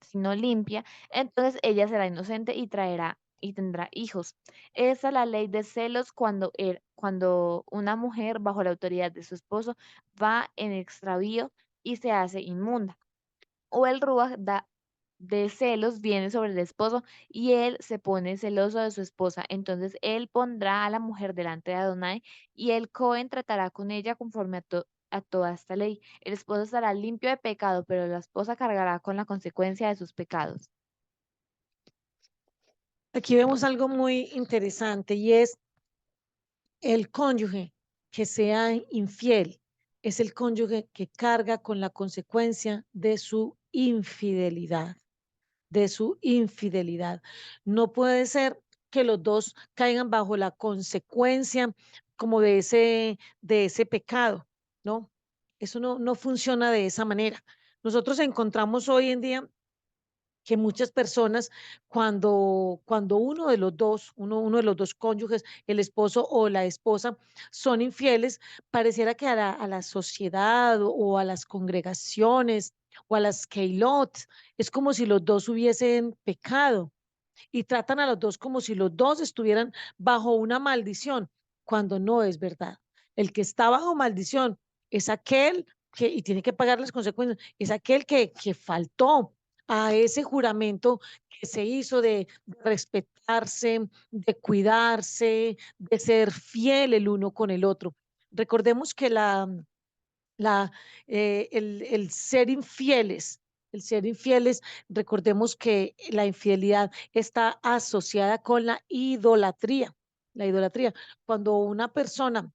Speaker 2: sino limpia, entonces ella será inocente y traerá y tendrá hijos. Esa es la ley de celos cuando una mujer bajo la autoridad de su esposo va en extravío y se hace inmunda. O el ruaj de celos viene sobre el esposo y él se pone celoso de su esposa. Entonces él pondrá a la mujer delante de Adonai y el Cohen tratará con ella conforme a toda esta ley. El esposo estará limpio de pecado, pero la esposa cargará con la consecuencia de sus pecados.
Speaker 1: Aquí vemos algo muy interesante y es el cónyuge que sea infiel, es el cónyuge que carga con la consecuencia de su infidelidad. No puede ser que los dos caigan bajo la consecuencia como de ese pecado, ¿no? Eso no funciona de esa manera. Nosotros encontramos hoy en día que muchas personas, cuando uno de los dos cónyuges, el esposo o la esposa, son infieles, pareciera que a la sociedad o a las congregaciones o a las keilot, es como si los dos hubiesen pecado y tratan a los dos como si los dos estuvieran bajo una maldición, cuando no es verdad. El que está bajo maldición es aquel que, y tiene que pagar las consecuencias, es aquel que faltó a ese juramento que se hizo de respetarse, de cuidarse, de ser fiel el uno con el otro. Recordemos que la, el ser infieles, recordemos que la infidelidad está asociada con la idolatría. La idolatría, cuando una persona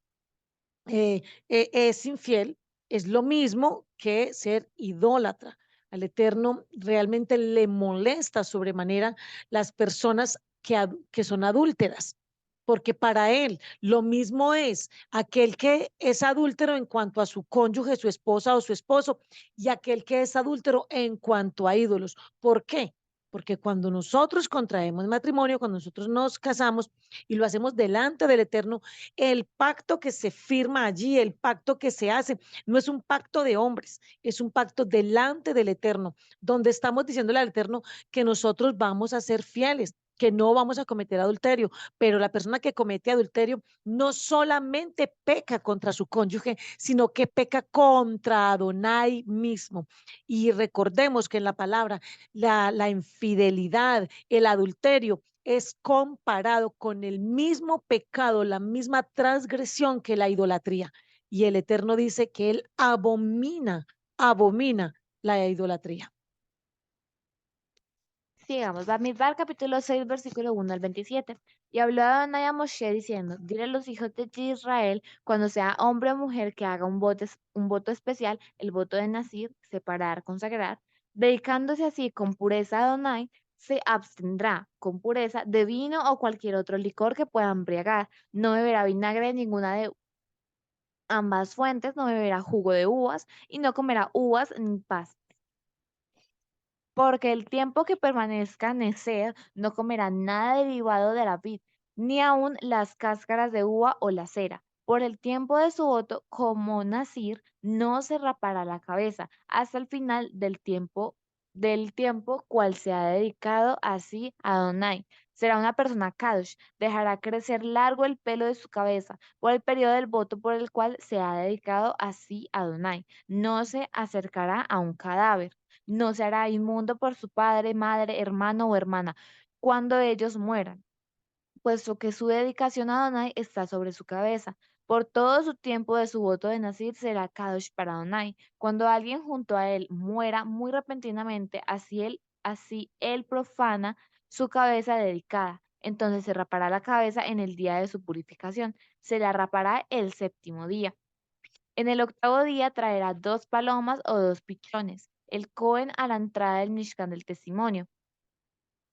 Speaker 1: es infiel, es lo mismo que ser idólatra. Al Eterno realmente le molesta sobremanera las personas que son adúlteras, porque para él lo mismo es aquel que es adúltero en cuanto a su cónyuge, su esposa o su esposo, y aquel que es adúltero en cuanto a ídolos. ¿Por qué? Porque cuando nosotros contraemos matrimonio, cuando nosotros nos casamos y lo hacemos delante del Eterno, el pacto que se firma allí, el pacto que se hace, no es un pacto de hombres, es un pacto delante del Eterno, donde estamos diciéndole al Eterno que nosotros vamos a ser fieles, que no vamos a cometer adulterio, pero la persona que comete adulterio no solamente peca contra su cónyuge, sino que peca contra Adonai mismo. Y recordemos que en la palabra la infidelidad, el adulterio, es comparado con el mismo pecado, la misma transgresión que la idolatría. Y el Eterno dice que él abomina la idolatría.
Speaker 2: Sigamos, Bamidbar capítulo 6, versículo 1 al 27. Y habló Adonai a Moshe diciendo, dile a los hijos de Israel, cuando sea hombre o mujer que haga un voto especial, el voto de Nazir, separar, consagrar, dedicándose así con pureza a Adonai, se abstendrá con pureza de vino o cualquier otro licor que pueda embriagar. No beberá vinagre de ninguna de ambas fuentes, no beberá jugo de uvas y no comerá uvas ni pasas, porque el tiempo que permanezca necer no comerá nada derivado de la vid, ni aun las cáscaras de uva o la cera. Por el tiempo de su voto, como Nazir, no se rapará la cabeza hasta el final del tiempo cual se ha dedicado así a Adonai. Será una persona Kadosh, dejará crecer largo el pelo de su cabeza por el periodo del voto por el cual se ha dedicado así a Adonai. No se acercará a un cadáver, no se hará inmundo por su padre, madre, hermano o hermana cuando ellos mueran, puesto que su dedicación a Adonai está sobre su cabeza. Por todo su tiempo de su voto de Nazir será Kadosh para Adonai. Cuando alguien junto a él muera muy repentinamente, así él profana su cabeza dedicada. Entonces se rapará la cabeza en el día de su purificación. Se la rapará el séptimo día. En el octavo día traerá 2 palomas o 2 pichones. El Cohen a la entrada del Mishkan del testimonio.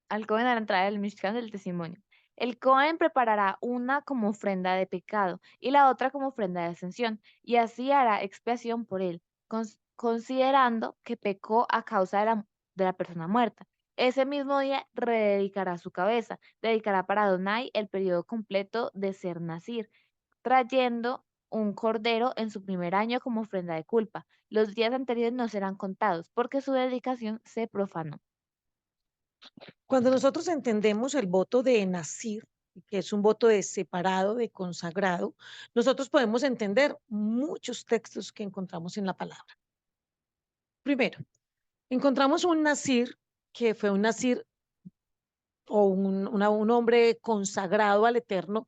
Speaker 2: Al Cohen a la entrada del Mishkan del testimonio. El Cohen preparará una como ofrenda de pecado y la otra como ofrenda de ascensión, y así hará expiación por él, considerando que pecó a causa de la persona muerta. Ese mismo día rededicará su cabeza, dedicará para Adonai el periodo completo de ser Nazir, trayendo un cordero en su primer año como ofrenda de culpa. Los días anteriores no serán contados, porque su dedicación se profanó.
Speaker 1: Cuando nosotros entendemos el voto de Nasir, que es un voto de separado, de consagrado, nosotros podemos entender muchos textos que encontramos en la palabra. Primero, encontramos un Nasir que fue un Nasir o un hombre consagrado al Eterno,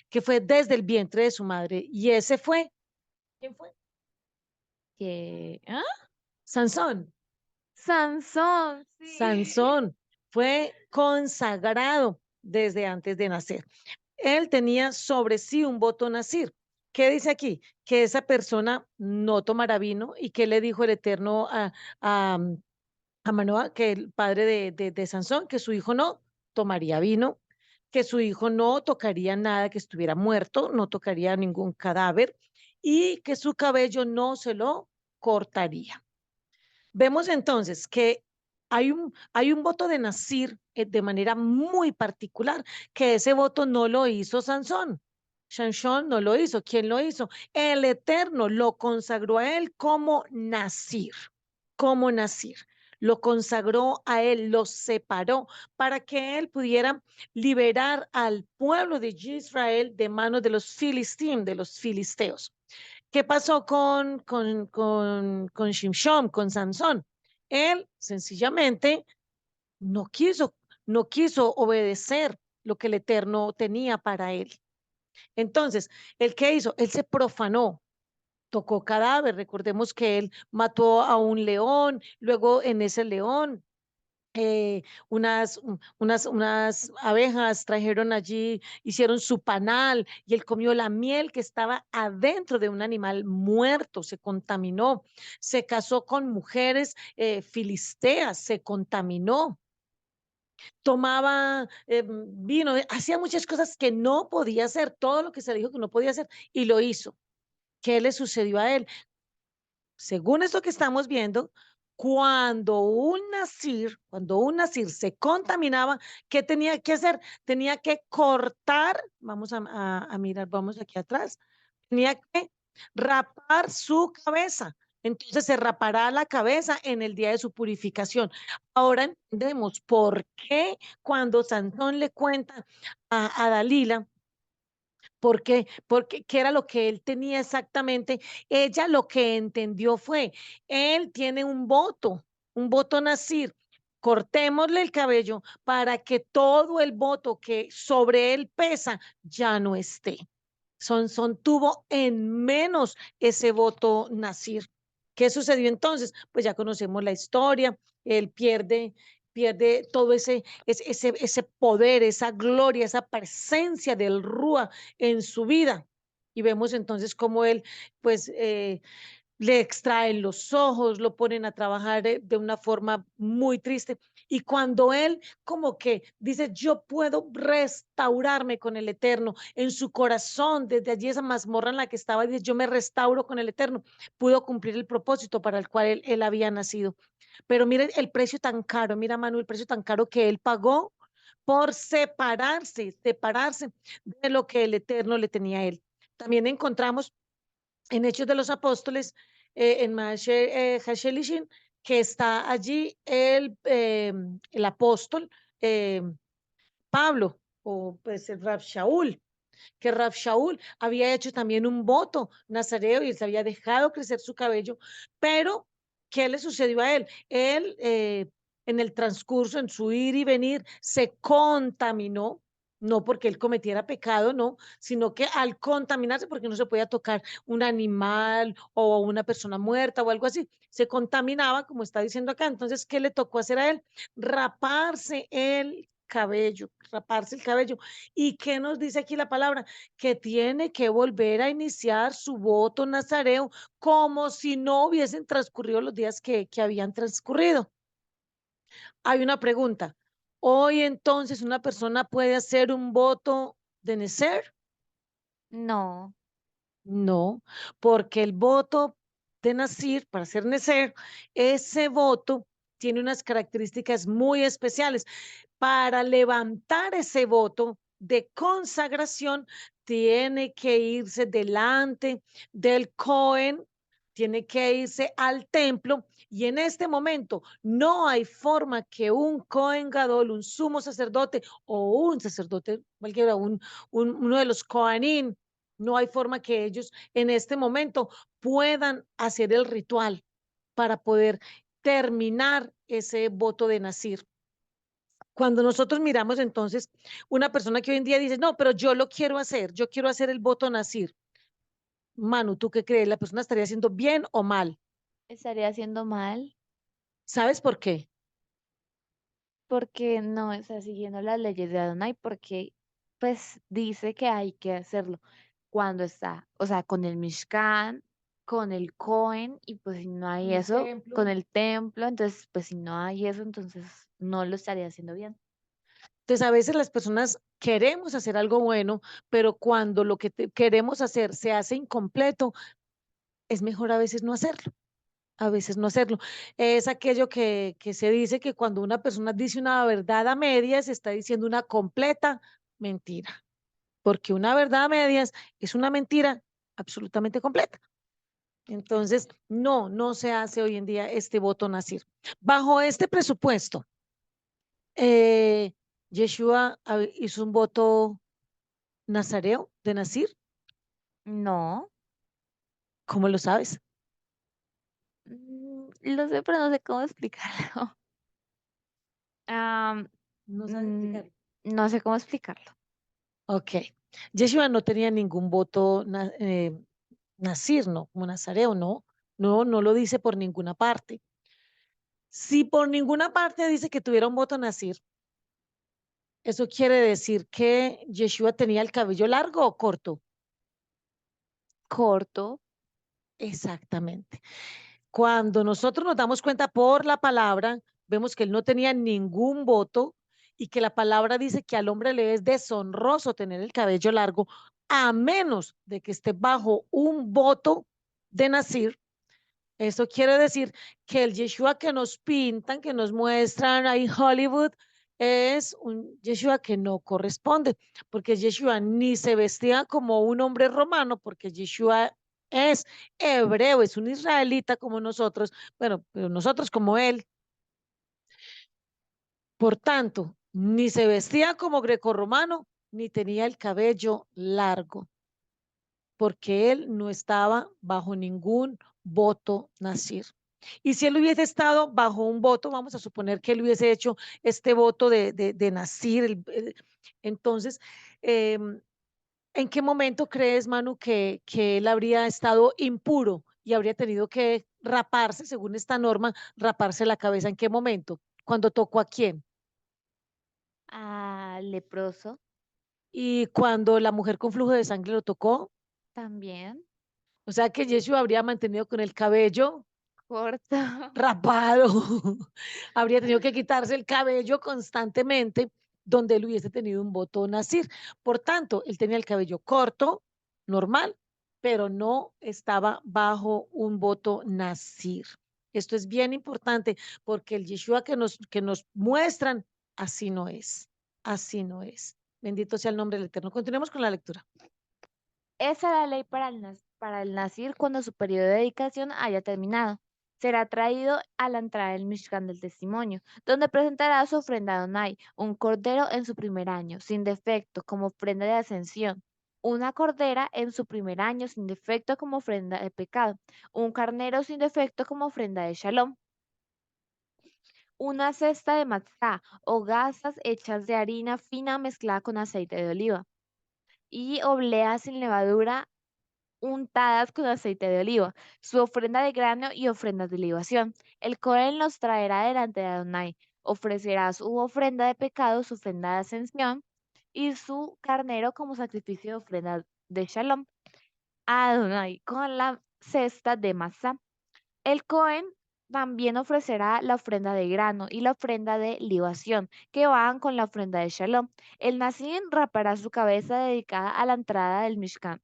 Speaker 1: que fue desde el vientre de su madre. Y ese fue, ¿quién fue?
Speaker 2: ¿Ah?
Speaker 1: Sansón.
Speaker 2: Sansón, sí.
Speaker 1: Sansón fue consagrado desde antes de nacer. Él tenía sobre sí un voto nazir. ¿Qué dice aquí? Que esa persona no tomará vino y que le dijo el Eterno a, a Manoah, que el padre de Sansón, que su hijo no tomaría vino, que su hijo no tocaría nada que estuviera muerto, no tocaría ningún cadáver y que su cabello no se lo cortaría. Vemos entonces que hay un voto de Nasir de manera muy particular, que ese voto no lo hizo Sansón. Sansón no lo hizo. ¿Quién lo hizo? El Eterno lo consagró a él como Nasir, como Nasir. Lo consagró a él, lo separó para que él pudiera liberar al pueblo de Israel de manos de los filisteos, de los filisteos. ¿Qué pasó con Shimshon, con Sansón? Él sencillamente no quiso, no quiso obedecer lo que el Eterno tenía para él. Entonces, ¿el qué hizo? Él se profanó, tocó cadáver. Recordemos que él mató a un león, luego en ese león unas abejas trajeron allí, hicieron su panal y él comió la miel que estaba adentro de un animal muerto, se contaminó, se casó con mujeres filisteas, se contaminó, tomaba vino, hacía muchas cosas que no podía hacer, todo lo que se dijo que no podía hacer y lo hizo. ¿Qué le sucedió a él? Según esto que estamos viendo, cuando un nazir se contaminaba, ¿qué tenía que hacer? Tenía que cortar, vamos a mirar, vamos aquí atrás, tenía que rapar su cabeza. Entonces se rapará la cabeza en el día de su purificación. Ahora entendemos por qué cuando Sansón le cuenta a Dalila, ¿por qué? Porque qué era lo que él tenía exactamente. Ella lo que entendió fue, él tiene un voto nacir. Cortémosle el cabello para que todo el voto que sobre él pesa ya no esté. Son tuvo en menos ese voto Nasir. ¿Qué sucedió entonces? Pues ya conocemos la historia, él pierde todo ese poder, esa gloria, esa presencia del Rúa en su vida. Y vemos entonces cómo él, pues, le extraen los ojos, lo ponen a trabajar de una forma muy triste. Y cuando él como que dice, yo puedo restaurarme con el Eterno en su corazón, desde allí esa mazmorra en la que estaba, dice, yo me restauro con el Eterno, pudo cumplir el propósito para el cual él había nacido. Pero mire el precio tan caro, mira Manu, el precio tan caro que él pagó por separarse de lo que el Eterno le tenía a él. También encontramos en Hechos de los Apóstoles, en Maasher Hashelishin, que está allí el apóstol eh, Pablo, o pues el Rab Shaul, que Rab Shaul había hecho también un voto nazareo y él se había dejado crecer su cabello, pero ¿qué le sucedió a él? Él, en el transcurso, en su ir y venir, se contaminó, no porque él cometiera pecado, no, sino que al contaminarse, porque no se podía tocar un animal o una persona muerta o algo así, se contaminaba, como está diciendo acá. Entonces, ¿qué le tocó hacer a él? Raparse el cabello. ¿Y qué nos dice aquí la palabra? Que tiene que volver a iniciar su voto nazareo como si no hubiesen transcurrido los días que habían transcurrido. Hay una pregunta. Hoy entonces una persona puede hacer un voto de necer.
Speaker 2: No,
Speaker 1: No, porque el voto de Nasir, para ser Necer, ese voto tiene unas características muy especiales. Para levantar ese voto de consagración, tiene que irse delante del Cohen, tiene que irse al templo. Y en este momento no hay forma que un Cohen Gadol, un sumo sacerdote o un sacerdote, cualquiera, uno de los Coanim, no hay forma que ellos en este momento puedan hacer el ritual para poder terminar ese voto de Nasir. Cuando nosotros miramos entonces una persona que hoy en día dice, no, pero yo lo quiero hacer, yo quiero hacer el voto Nasir. Manu, ¿tú qué crees? ¿La persona estaría haciendo bien o mal?
Speaker 2: estaría haciendo mal
Speaker 1: ¿Sabes por qué?
Speaker 2: porque no está siguiendo las leyes de Adonai, porque pues dice que hay que hacerlo cuando está, o sea, con el Mishkan, con el Cohen, y pues si no hay
Speaker 1: En el
Speaker 2: eso, con
Speaker 1: templo.
Speaker 2: el templo, entonces pues si no hay eso, entonces no lo estaría haciendo bien.
Speaker 1: Entonces, a veces las personas queremos hacer algo bueno, pero cuando lo que queremos hacer se hace incompleto, es mejor a veces no hacerlo. A veces no hacerlo. Es aquello que se dice que cuando una persona dice una verdad a medias, está diciendo una completa mentira, porque una verdad a medias es una mentira absolutamente completa. Entonces, no, no se hace hoy en día este voto Nasir. Bajo este presupuesto, eh, Yeshua hizo un voto nazareo de Nasir.
Speaker 2: No,
Speaker 1: ¿Cómo lo sabes?
Speaker 2: lo sé, pero no sé cómo explicarlo. Am,
Speaker 1: No sabes
Speaker 2: mm,
Speaker 1: explicarlo.
Speaker 2: no sé cómo explicarlo.
Speaker 1: Ok. Yeshua no tenía ningún voto Nasir, no, como nazareo, no. No, no lo dice por ninguna parte. Si por ninguna parte dice que tuviera un voto Nasir, eso quiere decir que Yeshua tenía el cabello largo o corto.
Speaker 2: Corto,
Speaker 1: Exactamente. Cuando nosotros nos damos cuenta por la palabra, vemos que él no tenía ningún voto y que la palabra dice que al hombre le es deshonroso tener el cabello largo, a menos de que esté bajo un voto de Nasir. Eso quiere decir que el Yeshua que nos pintan, que nos muestran ahí Hollywood, es un Yeshua que no corresponde, porque Yeshua ni se vestía como un hombre romano, porque Yeshua es hebreo, es un israelita como nosotros, bueno, pero nosotros como él. Por tanto, ni se vestía como grecorromano, ni tenía el cabello largo, porque él no estaba bajo ningún voto nazir. Y si él hubiese estado bajo un voto, vamos a suponer que él hubiese hecho este voto de Nasir, entonces, eh, ¿en qué momento crees, Manu, que él habría estado impuro y habría tenido que raparse, según esta norma, raparse la cabeza? ¿En qué momento? ¿Cuando tocó a quién?
Speaker 2: leproso
Speaker 1: Y cuando la mujer con flujo de sangre lo tocó,
Speaker 2: también,
Speaker 1: o sea que Yeshua habría mantenido con el cabello
Speaker 2: corto.
Speaker 1: rapado, habría tenido que quitarse el cabello constantemente donde él hubiese tenido un voto Nasir. Por tanto, él tenía el cabello corto, normal, pero no estaba bajo un voto Nasir. Esto es bien importante porque el Yeshua que nos muestran, así no es, así no es. Bendito sea el nombre del Eterno. Continuemos con la lectura.
Speaker 2: Esa es la ley para el Nazir cuando su periodo de dedicación haya terminado. Será traído a la entrada del Mishkan del Testimonio, donde presentará su ofrenda a Adonai, un cordero en su primer año, sin defecto, como ofrenda de ascensión, una cordera en su primer año, sin defecto, como ofrenda de pecado, un carnero sin defecto, como ofrenda de shalom, una cesta de matzá o gasas hechas de harina fina mezclada con aceite de oliva, y obleas sin levadura untadas con aceite de oliva, su ofrenda de grano y ofrendas de libación. El Cohen los traerá delante de Adonai. Ofrecerá su ofrenda de pecado, su ofrenda de ascensión y su carnero como sacrificio de ofrenda de shalom a Adonai con la cesta de masa. El Cohen También ofrecerá la ofrenda de grano y la ofrenda de libación, que van con la ofrenda de Shalom. El Nazir rapará su cabeza dedicada a la entrada del Mishkan,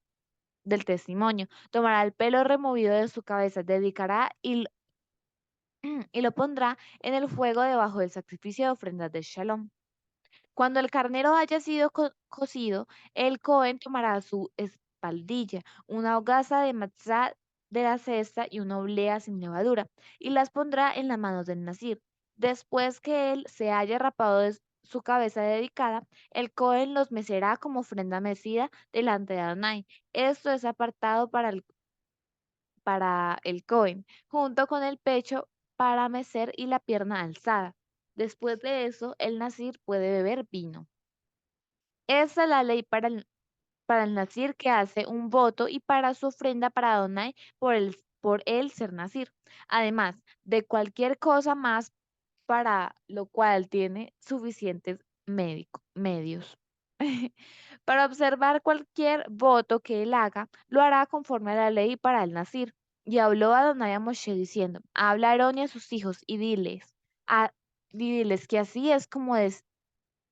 Speaker 2: del testimonio. Tomará el pelo removido de su cabeza, dedicará y lo pondrá en el fuego debajo del sacrificio de ofrendas de Shalom. Cuando el carnero haya sido cocido, el Cohen tomará su espaldilla, una hogaza de matzá de la cesta y una oblea sin levadura, y las pondrá en las manos del Nazir. Después que él se haya rapado de su cabeza dedicada, el Cohen los mecerá como ofrenda mecida delante de Adonai. Esto es apartado para el Cohen, junto con el pecho para mecer y la pierna alzada. Después de eso, el Nazir puede beber vino. Esa es la ley para el Nazir que hace un voto y para su ofrenda para Adonai por el ser Nazir. Además de cualquier cosa más para lo cual tiene suficientes medios. Para observar cualquier voto que él haga, lo hará conforme a la ley para el Nazir. Y habló Adonai a Moshe diciendo, habla a Aarón y a sus hijos a- y diles que así es como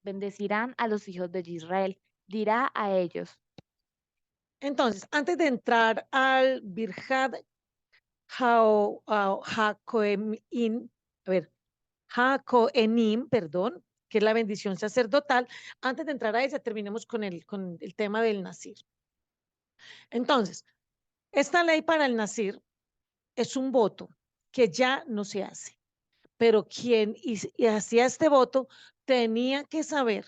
Speaker 2: bendecirán a los hijos de Israel. Dirá a ellos,
Speaker 1: Entonces, antes de entrar al Birjad Hakoenim, a ver, Hakoenim, perdón, que es la bendición sacerdotal, antes de entrar a ella, terminemos con el tema del Nazir. Entonces, esta ley para el Nazir es un voto que ya no se hace, pero quien y hacía este voto tenía que saber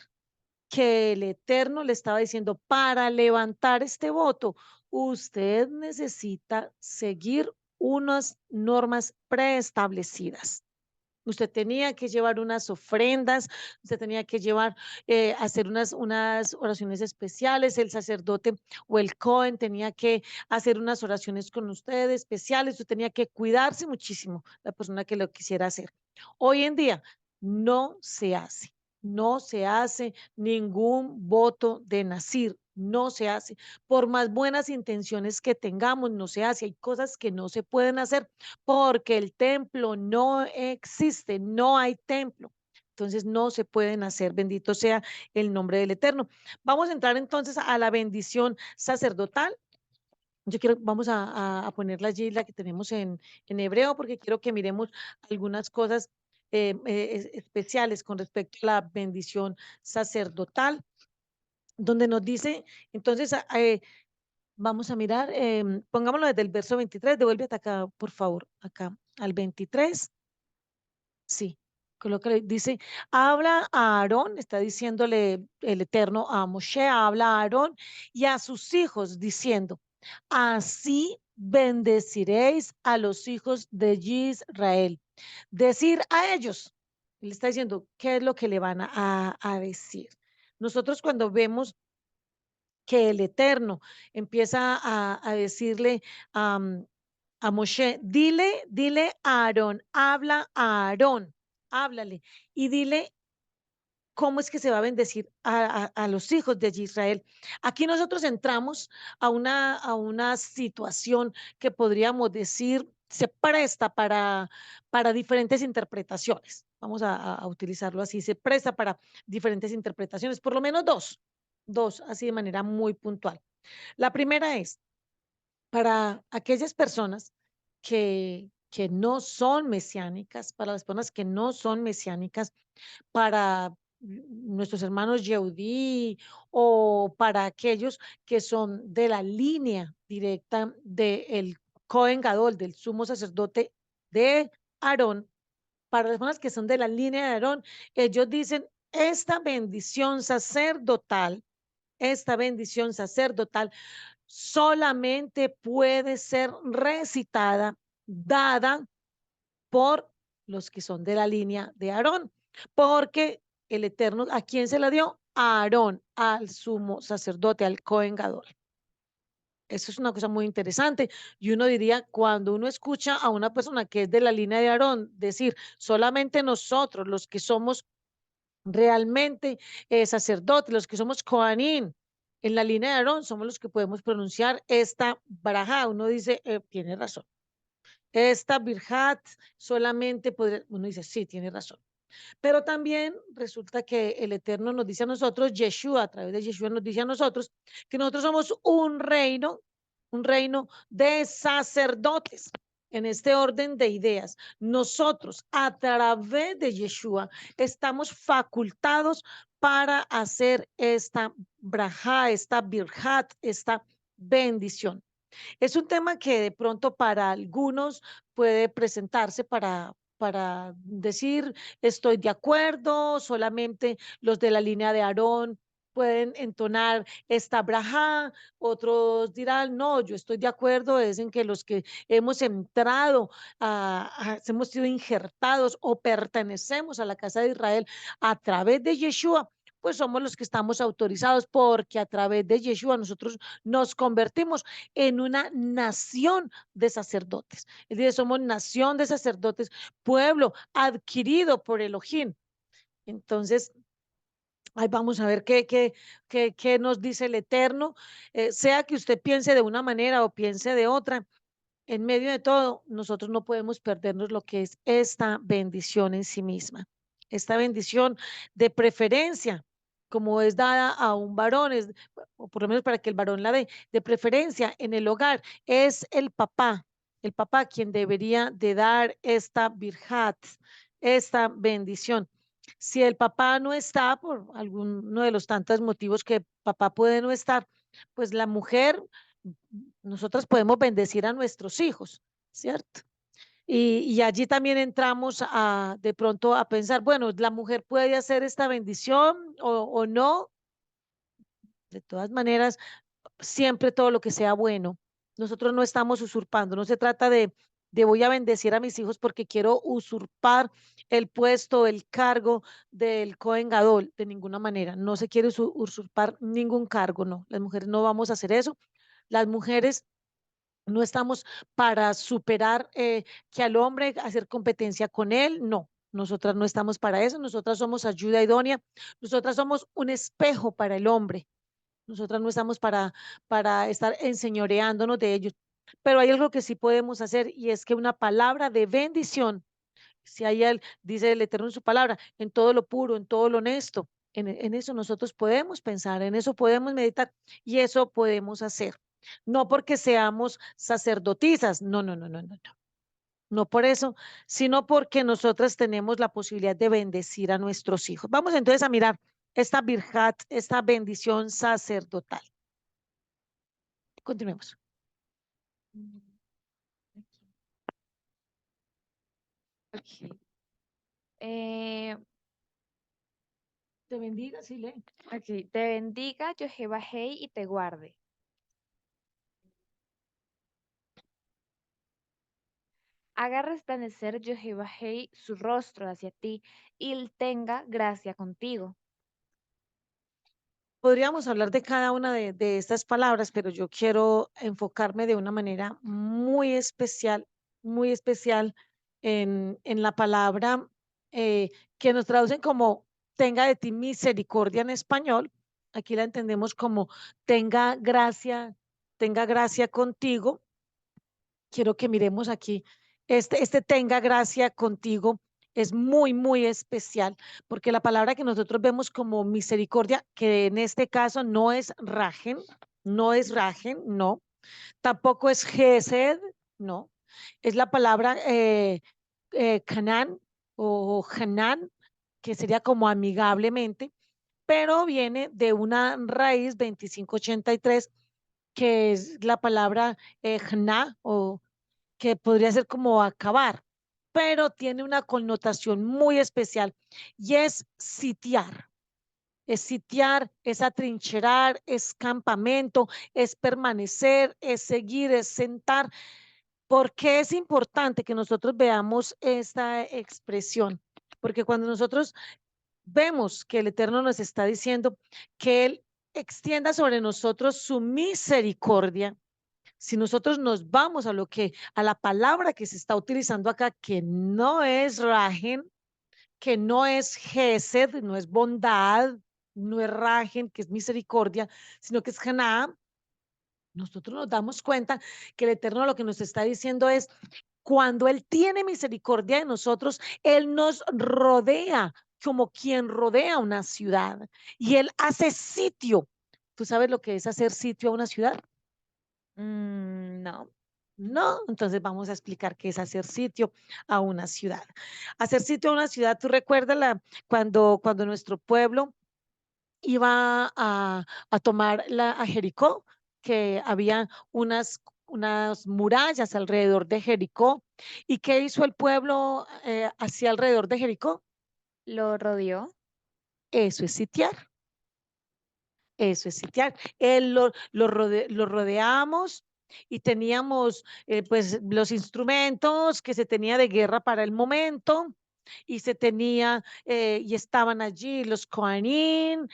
Speaker 1: que el Eterno le estaba diciendo, para levantar este voto, usted necesita seguir unas normas preestablecidas. Usted tenía que llevar unas ofrendas, usted tenía que llevar, hacer unas oraciones especiales, el sacerdote o el Cohen tenía que hacer unas oraciones con usted especiales, usted tenía que cuidarse muchísimo, la persona que lo quisiera hacer. Hoy en día no se hace, no se hace ningún voto de Nazir, no se hace. Por más buenas intenciones que tengamos, no se hace. Hay cosas que no se pueden hacer porque el templo no existe, no hay templo. Entonces no se pueden hacer, bendito sea el nombre del Eterno. Vamos a entrar entonces a la bendición sacerdotal. Yo quiero, vamos a ponerla allí, la que tenemos en hebreo, porque quiero que miremos algunas cosas especiales con respecto a la bendición sacerdotal, donde nos dice, entonces, vamos a mirar, pongámoslo desde el verso 23, devuélvete acá, por favor, acá al 23. Sí, colócale, dice, habla a Aarón, está diciéndole el Eterno a Moshe, habla a Aarón y a sus hijos, diciendo, así bendeciréis a los hijos de Israel. Decir a ellos, él está diciendo, ¿qué es lo que le van a decir? Nosotros cuando vemos que el Eterno empieza a decirle a Moshe, dile a Aarón, habla a Aarón, háblale y dile cómo es que se va a bendecir a los hijos de Israel. Aquí nosotros entramos a una situación que podríamos decir se presta para diferentes interpretaciones. Vamos a utilizarlo así, se presta para diferentes interpretaciones, por lo menos dos, así de manera muy puntual. La primera es para aquellas personas que no son mesiánicas, para las personas que no son mesiánicas, para nuestros hermanos Yehudí o para aquellos que son de la línea directa del Cohen Gadol, del sumo sacerdote de Aarón, para las personas que son de la línea de Aarón, ellos dicen, esta bendición sacerdotal solamente puede ser recitada, dada por los que son de la línea de Aarón, porque el Eterno, ¿a quién se la dio? A Aarón, al sumo sacerdote, al Cohen Gadol. Eso es una cosa muy interesante. Y uno diría, cuando uno escucha a una persona que es de la línea de Aarón decir, solamente nosotros, los que somos realmente sacerdotes, los que somos Coanín, en la línea de Aarón, somos los que podemos pronunciar esta baraja. Uno dice, tiene razón. esta Birhat solamente podría, uno dice, sí, tiene razón. Pero también resulta que el Eterno nos dice a nosotros, Yeshua, a través de Yeshua nos dice a nosotros, que nosotros somos un reino de sacerdotes. En este orden de ideas, nosotros a través de Yeshua estamos facultados para hacer esta braja, esta birhat, esta bendición. Es un tema que de pronto para algunos puede presentarse para decir estoy de acuerdo, solamente los de la línea de Aarón pueden entonar esta braja, otros dirán, no, yo estoy de acuerdo, es en que los que hemos entrado, hemos sido injertados o pertenecemos a la casa de Israel a través de Yeshua, pues somos los que estamos autorizados porque a través de Yeshua nosotros nos convertimos en una nación de sacerdotes. Es decir, somos nación de sacerdotes, pueblo adquirido por Elohim. Entonces, ahí vamos a ver qué nos dice el Eterno. Sea que usted piense de una manera o piense de otra, en medio de todo, nosotros no podemos perdernos lo que es esta bendición en sí misma. Esta bendición de preferencia, como es dada a un varón, o por lo menos para que el varón la dé, de preferencia en el hogar, es el papá quien debería de dar esta birhat, esta bendición. Si el papá no está, por alguno de los tantos motivos que papá puede no estar, pues la mujer, nosotras podemos bendecir a nuestros hijos, ¿cierto? Y allí también entramos de pronto a pensar, bueno, la mujer puede hacer esta bendición o no. De todas maneras, siempre todo lo que sea bueno. Nosotros no estamos usurpando, no se trata de voy a bendecir a mis hijos porque quiero usurpar el puesto, el cargo del Cohen Gadol, de ninguna manera. No se quiere usurpar ningún cargo, no. Las mujeres no vamos a hacer eso. Las mujeres no estamos para superar que al hombre hacer competencia con él, no. Nosotras no estamos para eso, nosotras somos ayuda idónea, nosotras somos un espejo para el hombre, nosotras no estamos para estar enseñoreándonos de ellos. Pero hay algo que sí podemos hacer y es que una palabra de bendición, si hay él, dice el Eterno en su palabra, en todo lo puro, en todo lo honesto, en eso nosotros podemos pensar, en eso podemos meditar y eso podemos hacer. No porque seamos sacerdotisas, no, no, no, no, no, no. No por eso, sino porque nosotras tenemos la posibilidad de bendecir a nuestros hijos. Vamos entonces a mirar esta birjat, esta bendición sacerdotal. Continuemos.
Speaker 2: Mm, ok. Eh,
Speaker 1: Te bendiga, sí, lee.
Speaker 2: ok. Te bendiga Jehová Hei y te guarde. Haga resplandecer Jehová Hei su rostro hacia ti y tenga gracia contigo.
Speaker 1: Podríamos hablar de cada una de estas palabras, pero yo quiero enfocarme de una manera muy especial en la palabra que nos traducen como tenga de ti misericordia en español. Aquí la entendemos como tenga gracia contigo. Quiero que miremos aquí, este tenga gracia contigo es muy especial, porque la palabra que nosotros vemos como misericordia, que en este caso no es rajen, no, tampoco es gesed, no, es la palabra canán o hanan, que sería como amigablemente, pero viene de una raíz 2583, que es la palabra jna o que podría ser como acabar, pero tiene una connotación muy especial y es sitiar, es atrincherar, es campamento, es permanecer, es seguir, es sentar. ¿Por qué es importante que nosotros veamos esta expresión? Porque cuando nosotros vemos que el Eterno nos está diciendo que Él extienda sobre nosotros su misericordia, si nosotros nos vamos a la palabra que se está utilizando acá, que no es rajen, que no es gesed, no es bondad, no es rajen, que es misericordia, sino que es haná, nosotros nos damos cuenta que el Eterno lo que nos está diciendo es Cuando Él tiene misericordia de nosotros, Él nos rodea como quien rodea una ciudad y Él hace sitio. ¿Tú sabes lo que es hacer sitio a una ciudad?
Speaker 2: No.
Speaker 1: No, entonces vamos a explicar qué es hacer sitio a una ciudad. Hacer sitio a una ciudad, ¿tú recuerdas cuando nuestro pueblo iba a tomar a Jericó, que había unas murallas alrededor de Jericó? ¿Y qué hizo el pueblo hacia alrededor de Jericó?
Speaker 2: ¿Lo rodeó?
Speaker 1: Eso es sitiar. Eso es sitiar. Lo rodeamos y teníamos pues los instrumentos que se tenía de guerra para el momento y se tenía y estaban allí los Kohanim,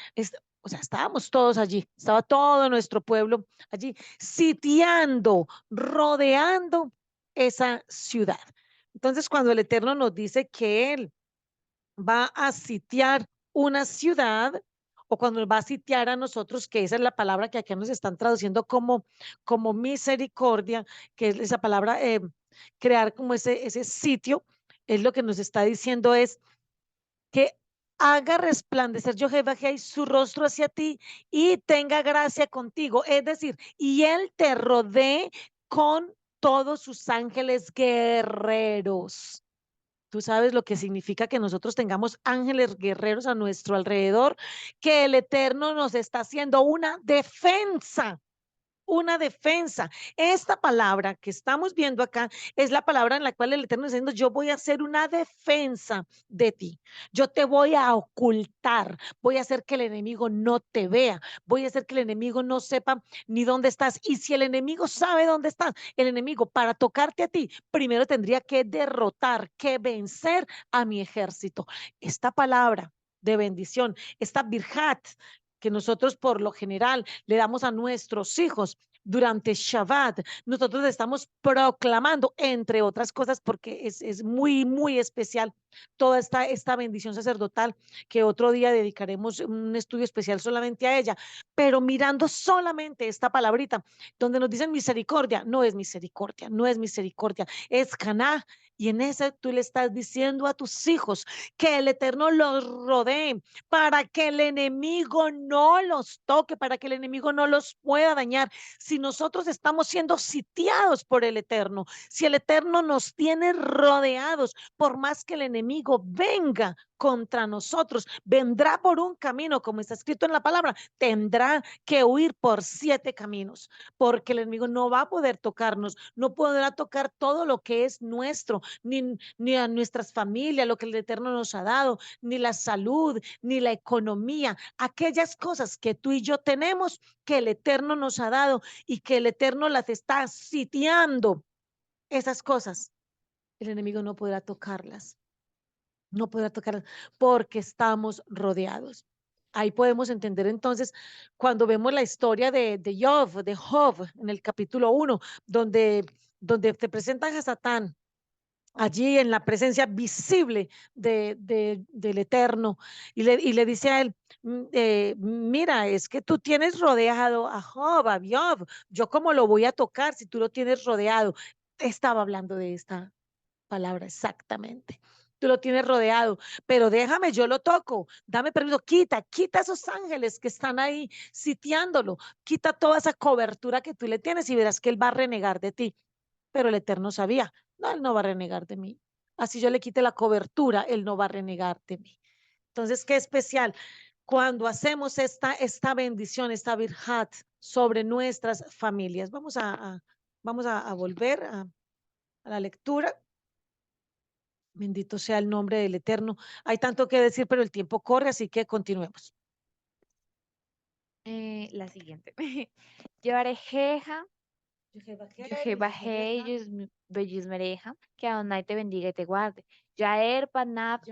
Speaker 1: o sea, estábamos todos allí, estaba todo nuestro pueblo allí sitiando, rodeando esa ciudad. Entonces, cuando el Eterno nos dice que Él va a sitiar una ciudad o cuando va a sitiar a nosotros, que esa es la palabra que acá nos están traduciendo como misericordia, que es esa palabra, crear como ese sitio, es lo que nos está diciendo es que haga resplandecer Jehová su rostro hacia ti y tenga gracia contigo, es decir, y él te rodee con todos sus ángeles guerreros. Tú sabes lo que significa que nosotros tengamos ángeles guerreros a nuestro alrededor, que el Eterno nos está haciendo una defensa, una defensa. Esta palabra que estamos viendo acá es la palabra en la cual el Eterno está diciendo, yo voy a hacer una defensa de ti. Yo te voy a ocultar, voy a hacer que el enemigo no te vea, voy a hacer que el enemigo no sepa ni dónde estás. Y si el enemigo sabe dónde estás, el enemigo para tocarte a ti, primero tendría que derrotar, que vencer a mi ejército. Esta palabra de bendición, esta birhat que nosotros por lo general le damos a nuestros hijos durante Shabbat. Nosotros estamos proclamando, entre otras cosas, porque es muy, muy especial toda esta bendición sacerdotal que otro día dedicaremos un estudio especial solamente a ella, pero mirando solamente esta palabrita, donde nos dicen misericordia, no es misericordia, no es misericordia, es Caná. Y en esa tú le estás diciendo a tus hijos que el Eterno los rodee para que el enemigo no los toque, para que el enemigo no los pueda dañar. Si nosotros estamos siendo sitiados por el Eterno, si el Eterno nos tiene rodeados, por más que el enemigo venga contra nosotros, vendrá por un camino, como está escrito en la palabra, tendrá que huir por 7 caminos, porque el enemigo no va a poder tocarnos, no podrá tocar todo lo que es nuestro, ni a nuestras familias, lo que el Eterno nos ha dado, ni la salud, ni la economía, aquellas cosas que tú y yo tenemos, que el Eterno nos ha dado y que el Eterno las está sitiando, esas cosas, el enemigo no podrá tocarlas, no podrá tocarlas porque estamos rodeados. Ahí podemos entender entonces cuando vemos la historia de Job en el capítulo 1, donde te presentan a Satán allí en la presencia visible del Eterno y le dice a él, mira, es que tú tienes rodeado a Job, yo cómo lo voy a tocar si tú lo tienes rodeado. Estaba hablando de esta palabra exactamente. Tú lo tienes rodeado, pero déjame, yo lo toco, dame permiso, quita esos ángeles que están ahí sitiándolo, quita toda esa cobertura que tú le tienes y verás que él va a renegar de ti. Pero el Eterno sabía, no, él no va a renegar de mí. Así yo le quite la cobertura, él no va a renegar de mí. Entonces, qué especial cuando hacemos esta bendición, esta virjat sobre nuestras familias. Vamos a volver a la lectura. Bendito sea el nombre del Eterno. Hay tanto que decir, pero el tiempo corre, así que continuemos.
Speaker 2: La siguiente. Llevaré jeja, Yojebajé y Bellismereja, que Adonai te bendiga y te guarde. Yaer, Panab,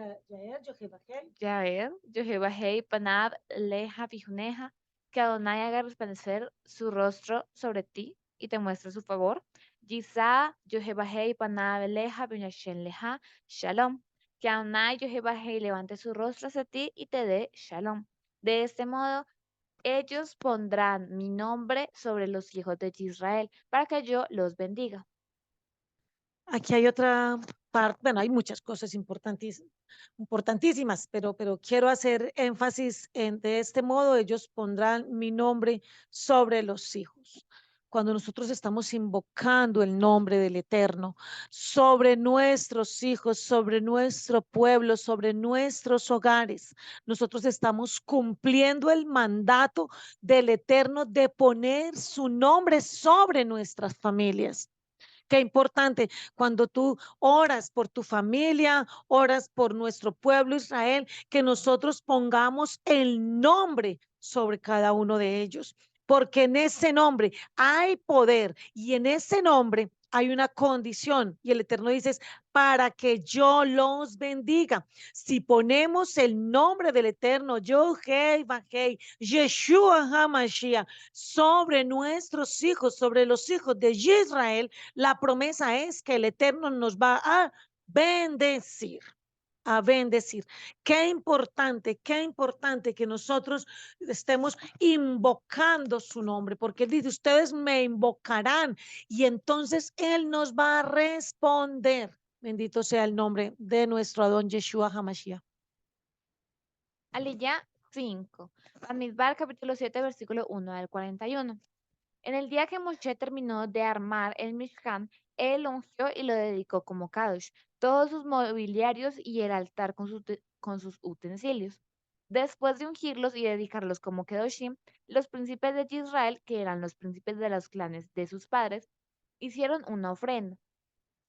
Speaker 2: Yaer, Yojebajé y Panab, Leja, Fijuneja, que Adonai haga resplandecer su rostro sobre ti y te muestre su favor. Yisa, Yojebajé y Panab, Leja, Binyashen, Leja, Shalom. Que Adonai, Yojebajé, levante su rostro hacia ti y te dé Shalom. De este modo, ellos pondrán mi nombre sobre los hijos de Israel para que yo los bendiga.
Speaker 1: Aquí hay otra parte, bueno, hay muchas cosas importantísimas, pero quiero hacer énfasis en de este modo, ellos pondrán mi nombre sobre los hijos. Cuando nosotros estamos invocando el nombre del Eterno sobre nuestros hijos, sobre nuestro pueblo, sobre nuestros hogares, nosotros estamos cumpliendo el mandato del Eterno de poner su nombre sobre nuestras familias. Qué importante cuando tú oras por tu familia, oras por nuestro pueblo Israel, que nosotros pongamos el nombre sobre cada uno de ellos, porque en ese nombre hay poder y en ese nombre hay una condición y el Eterno dice para que yo los bendiga. Si ponemos el nombre del Eterno, Yohei Bajei, Yeshua HaMashiach, sobre nuestros hijos, sobre los hijos de Israel, la promesa es que el Eterno nos va a bendecir. A bendecir. Qué importante que nosotros estemos invocando su nombre, porque él dice, ustedes me invocarán y entonces él nos va a responder. Bendito sea el nombre de nuestro Adón Yeshua HaMashiach.
Speaker 2: Aliyah 5. Bamidbar capítulo 7 versículo 1 al 41. En el día que Moshe terminó de armar el Mishkan, él lo ungió y lo dedicó como Kadosh, todos sus mobiliarios y el altar con sus utensilios. Después de ungirlos y dedicarlos como Kedoshim, los príncipes de Israel, que eran los príncipes de los clanes de sus padres, hicieron una ofrenda.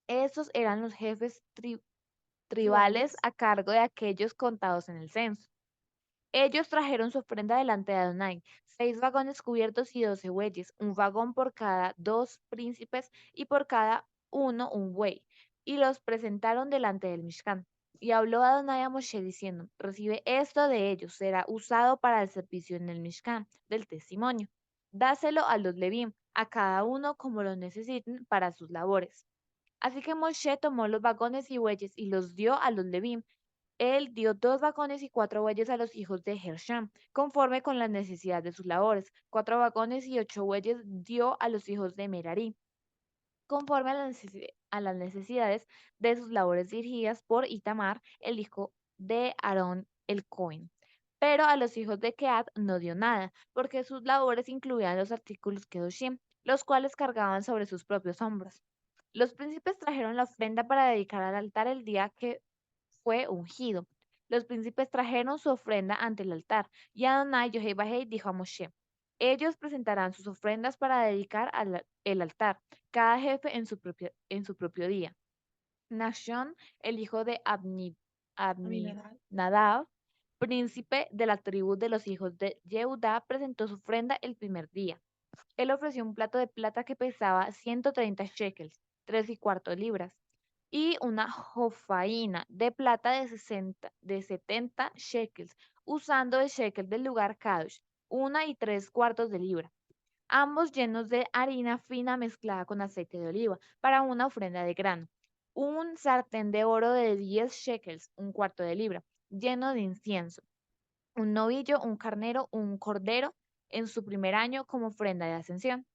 Speaker 2: Esos eran los jefes tribales
Speaker 1: Tribales.
Speaker 2: a cargo de aquellos contados en el censo. Ellos trajeron su ofrenda delante de Adonai, 6 vagones cubiertos y 12 bueyes, un vagón por cada 2 príncipes y por cada uno un buey, y los presentaron delante del Mishkan. Y habló Adonai a Moshe diciendo, recibe esto de ellos, será usado para el servicio en el Mishkan del testimonio. Dáselo a los Levim, a cada uno como lo necesiten para sus labores. Así que Moshe tomó los vagones y bueyes y los dio a los Levim. Él dio 2 vagones y 4 bueyes a los hijos de Gersham, conforme con las necesidades de sus labores. 4 vagones y 8 bueyes dio a los hijos de Merari, conforme a las necesidades de sus labores dirigidas por Itamar, el hijo de Aarón el Cohen. Pero a los hijos de Keat no dio nada, porque sus labores incluían los artículos Kedoshim, los cuales cargaban sobre sus propios hombros. Los príncipes trajeron la ofrenda para dedicar al altar el día que fue ungido. Los príncipes trajeron su ofrenda ante el altar, y Adonai Yohei dijo a Moshe, ellos presentarán sus ofrendas para dedicar el altar, cada jefe en su propio día. Nashon, el hijo de
Speaker 1: Aminadab.
Speaker 2: Abinadab, príncipe de la tribu de los hijos de Yehudá, presentó su ofrenda el primer día. Él ofreció un plato de plata que pesaba 130 shekels, 3¼ libras, y una jofaína de plata de 70 shekels, usando el shekel del lugar Kadosh, 1¾ libra, ambos llenos de harina fina mezclada con aceite de oliva, para una ofrenda de grano. Un sartén de oro de 10 shekels, 1/4 libra, lleno de incienso. Un novillo, un carnero, un cordero, en su primer año como ofrenda de ascensión.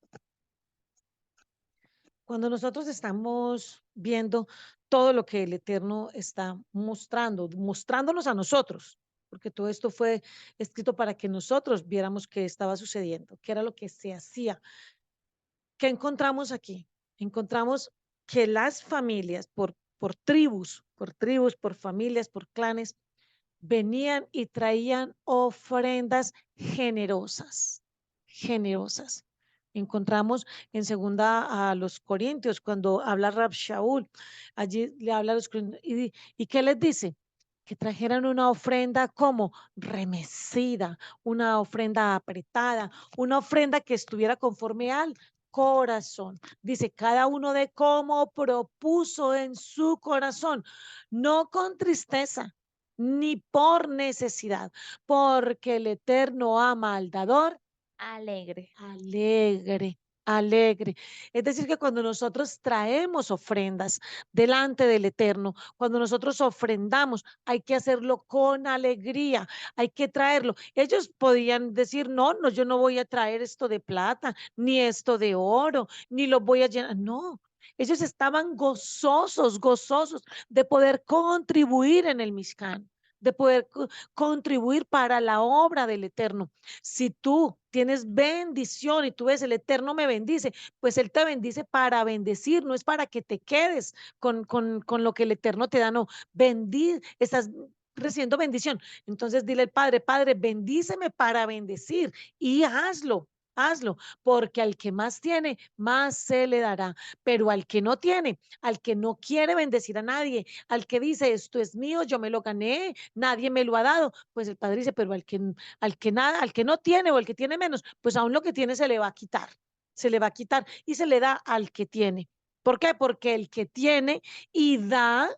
Speaker 1: Cuando nosotros estamos viendo todo lo que el Eterno está mostrándonos a nosotros, porque todo esto fue escrito para que nosotros viéramos qué estaba sucediendo, qué era lo que se hacía. ¿Qué encontramos aquí? Encontramos que las familias, por familias, por clanes, venían y traían ofrendas generosas, generosas. Encontramos en segunda a los Corintios, cuando habla Rab Shaul, allí le habla a los Corintios, y ¿qué les dice? Que trajeran una ofrenda como remecida, una ofrenda apretada, una ofrenda que estuviera conforme al corazón. Dice, cada uno de cómo propuso en su corazón, no con tristeza, ni por necesidad, porque el Eterno ama al dador
Speaker 2: Alegre.
Speaker 1: alegre, alegre. Es decir, que cuando nosotros traemos ofrendas delante del Eterno, cuando nosotros ofrendamos, hay que hacerlo con alegría, hay que traerlo. Ellos podían decir, no, no, yo no voy a traer esto de plata, ni esto de oro, ni lo voy a llenar. No. Ellos estaban gozosos, gozosos de poder contribuir en el Mishkan, de poder contribuir para la obra del Eterno. Si tú tienes bendición y tú ves el Eterno me bendice, pues Él te bendice para bendecir, no es para que te quedes con lo que el Eterno te da, no. Estás recibiendo bendición. Entonces dile al Padre, Padre, bendíceme para bendecir y hazlo. Hazlo, porque al que más tiene, más se le dará. Pero al que no tiene, al que no quiere bendecir a nadie, al que dice esto es mío, yo me lo gané, nadie me lo ha dado, pues el Padre dice, pero al que nada, al que no tiene o al que tiene menos, pues aún lo que tiene se le va a quitar, se le va a quitar y se le da al que tiene. ¿Por qué? Porque el que tiene y da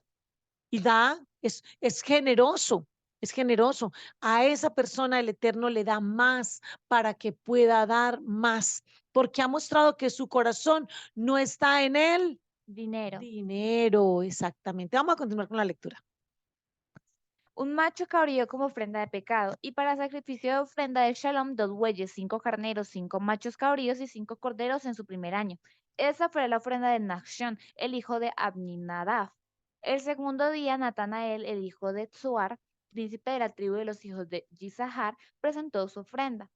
Speaker 1: es generoso, es generoso. A esa persona el Eterno le da más para que pueda dar más, porque ha mostrado que su corazón no está en el
Speaker 2: Dinero.
Speaker 1: dinero, exactamente. Vamos a continuar con la lectura.
Speaker 2: Un macho cabrío como ofrenda de pecado, y para sacrificio de ofrenda de Shalom, 2 bueyes, 5 carneros, 5 machos cabríos y 5 corderos en su primer año. Esa fue la ofrenda de Nachshon, el hijo de Abinadab. El segundo día, Natanael, el hijo de Tsuar, príncipe de la tribu de los hijos de Yisahar, presentó su ofrenda.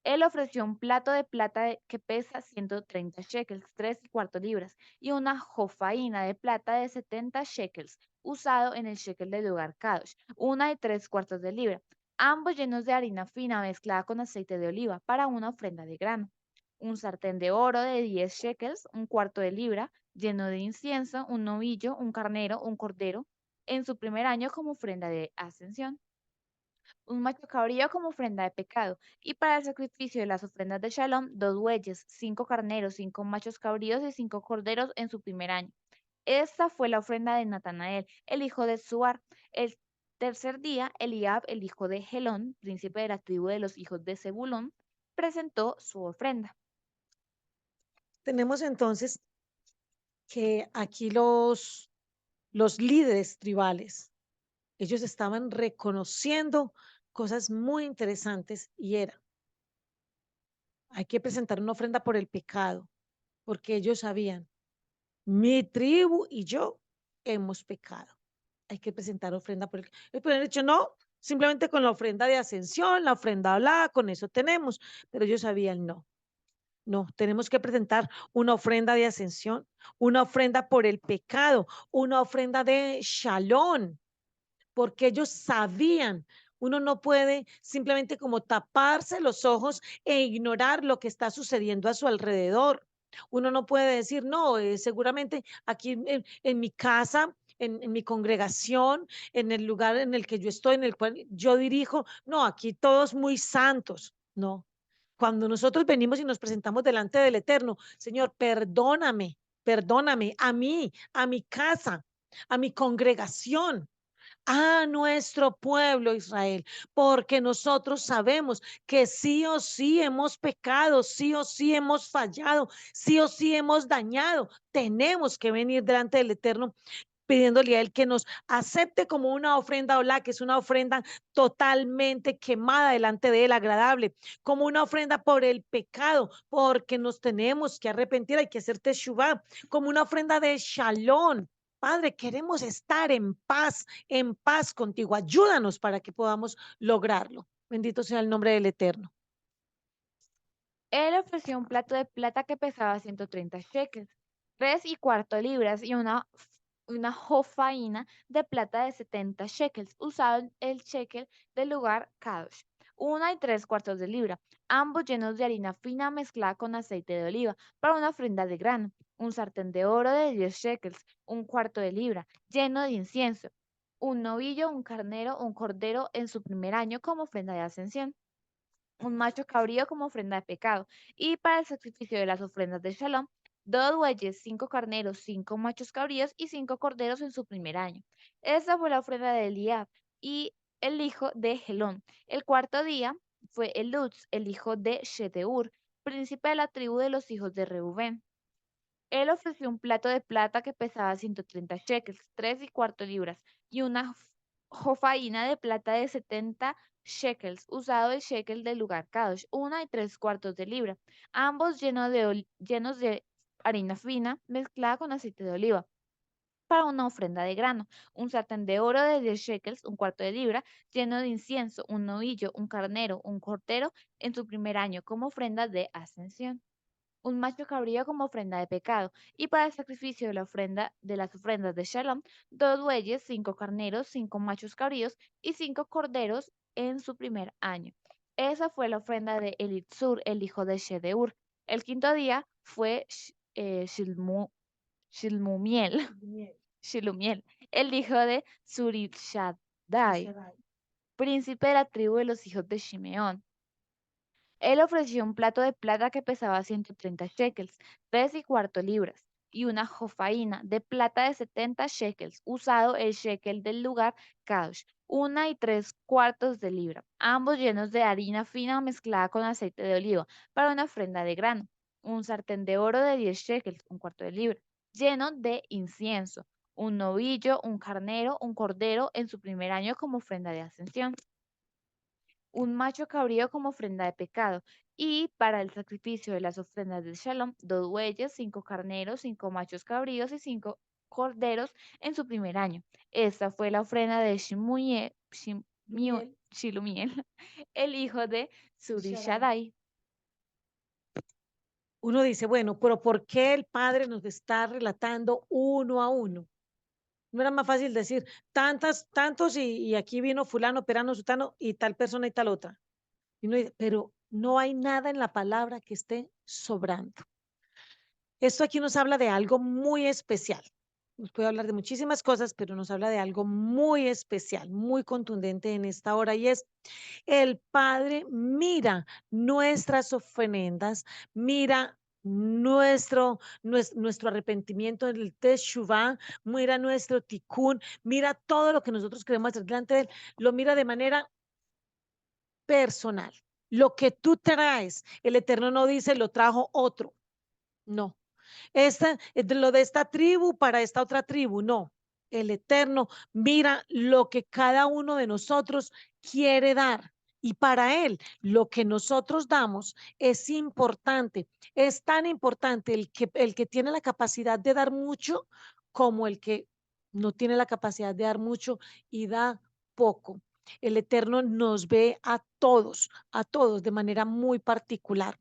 Speaker 2: Él ofreció un plato de plata que pesa 130 shekels, 3 y cuarto libras, y una jofaína de plata de 70 shekels, usado en el shekel del lugar Kadosh, 1 y 3 cuartos de libra, ambos llenos de harina fina mezclada con aceite de oliva para una ofrenda de grano. Un sartén de oro de 10 shekels, 1 cuarto de libra, lleno de incienso, un novillo, un carnero, un cordero, en su primer año como ofrenda de ascensión, un macho cabrío como ofrenda de pecado, y para el sacrificio de las ofrendas de Shalom, 2 bueyes, 5 carneros, 5 machos cabríos y 5 corderos en su primer año. Esta fue la ofrenda de Natanael, el hijo de Suar. El tercer día, Eliab, el hijo de Helón, príncipe de la tribu de los hijos de Zebulón, presentó su ofrenda.
Speaker 1: Tenemos entonces que aquí los líderes tribales, ellos estaban reconociendo cosas muy interesantes y era, hay que presentar una ofrenda por el pecado, porque ellos sabían, mi tribu y yo hemos pecado. Hay que presentar ofrenda por el pueden haber dicho no, simplemente con la ofrenda de ascensión, la ofrenda hablada, con eso tenemos, pero ellos sabían no. No, tenemos que presentar una ofrenda de ascensión, una ofrenda por el pecado, una ofrenda de shalom, porque ellos sabían, uno no puede simplemente como taparse los ojos e ignorar lo que está sucediendo a su alrededor. Uno no puede decir, no, seguramente aquí en mi casa, en mi congregación, en el lugar en el que yo estoy, en el cual yo dirijo, no, aquí todos muy santos. No, cuando nosotros venimos y nos presentamos delante del Eterno, Señor, perdóname, perdóname a mí, a mi casa, a mi congregación, a nuestro pueblo Israel, porque nosotros sabemos que sí o sí hemos pecado, sí o sí hemos fallado, sí o sí hemos dañado. Tenemos que venir delante del Eterno pidiéndole a Él que nos acepte como una ofrenda olá, que es una ofrenda totalmente quemada delante de Él, agradable, como una ofrenda por el pecado, porque nos tenemos que arrepentir, hay que hacer teshuvá, como una ofrenda de shalom. Padre, queremos estar en paz contigo. Ayúdanos para que podamos lograrlo. Bendito sea el nombre del Eterno.
Speaker 2: Él ofreció un plato de plata que pesaba 130 shekels, 3 y cuarto libras, y una jofaína de plata de 70 shekels, usado en el shekel del lugar Kadosh, 1 y 3 cuartos de libra, ambos llenos de harina fina mezclada con aceite de oliva, para una ofrenda de grano, un sartén de oro de 10 shekels, 1 cuarto de libra, lleno de incienso, un novillo, un carnero, un cordero en su primer año como ofrenda de ascensión, un macho cabrío como ofrenda de pecado, y para el sacrificio de las ofrendas de Shalom, 2 bueyes, 5 carneros, 5 machos cabríos y 5 corderos en su primer año. Esta fue la ofrenda de Eliab y el hijo de Helón. El cuarto día fue Eluz, el hijo de Shedeur, príncipe de la tribu de los hijos de Reubén. Él ofreció un plato de plata que pesaba 130 shekels, 3 y cuarto libras, y una jofaína de plata de 70 shekels, usado el shekel del lugar Kadosh, 1 y 3 cuartos de libra, ambos llenos de harina fina mezclada con aceite de oliva. Para una ofrenda de grano, un sartén de oro de 10 shekels, un cuarto de libra, lleno de incienso, un novillo, un carnero, un cordero en su primer año como ofrenda de ascensión, un macho cabrío como ofrenda de pecado, y para el sacrificio de la ofrenda de las ofrendas de Shalom, 2 bueyes, 5 carneros, 5 machos cabríos y 5 corderos en su primer año. Esa fue la ofrenda de Elitzur, el hijo de Shedeur. El quinto día fue Shilmumiel,
Speaker 1: Bien,
Speaker 2: Shilumiel, el hijo de
Speaker 1: y
Speaker 2: Surishadai,
Speaker 1: Shaddai.
Speaker 2: príncipe de la tribu de los hijos de Shimeón. Él ofreció un plato de plata que pesaba 130 shekels, 3 y cuarto libras, y una jofaína de plata de 70 shekels, usado el shekel del lugar Kadosh, 1 y 3 cuartos de libra, ambos llenos de harina fina mezclada con aceite de oliva, para una ofrenda de grano. Un sartén de oro de 10 shekels, un cuarto de libra, lleno de incienso. Un novillo, un carnero, un cordero en su primer año como ofrenda de ascensión, un macho cabrío como ofrenda de pecado, y para el sacrificio de las ofrendas del Shalom, 2 bueyes, 5 carneros, 5 machos cabríos y 5 corderos en su primer año. Esta fue la ofrenda de
Speaker 1: Lumiel
Speaker 2: Shilumiel, el hijo de
Speaker 1: y Shaddai.
Speaker 2: Surishadai.
Speaker 1: Uno dice, bueno, pero ¿por qué el padre nos está relatando uno a uno? No era más fácil decir tantos y aquí vino fulano, perano, sutano y tal persona y tal otra. Y uno dice, pero no hay nada en la palabra que esté sobrando. Esto aquí nos habla de algo muy especial. Nos puede hablar de muchísimas cosas, pero nos habla de algo muy especial, muy contundente en esta hora y es el Padre mira nuestras ofrendas, mira nuestro arrepentimiento del Teshuvah, mira nuestro tikkun, mira todo lo que nosotros queremos hacer delante de Él, lo mira de manera personal. Lo que tú traes, el Eterno no dice lo trajo otro, no. Lo de esta tribu para esta otra tribu, no. El Eterno mira lo que cada uno de nosotros quiere dar. Y para Él, lo que nosotros damos es importante. Es tan importante el que tiene la capacidad de dar mucho como el que no tiene la capacidad de dar mucho y da poco. El Eterno nos ve a todos de manera muy particular.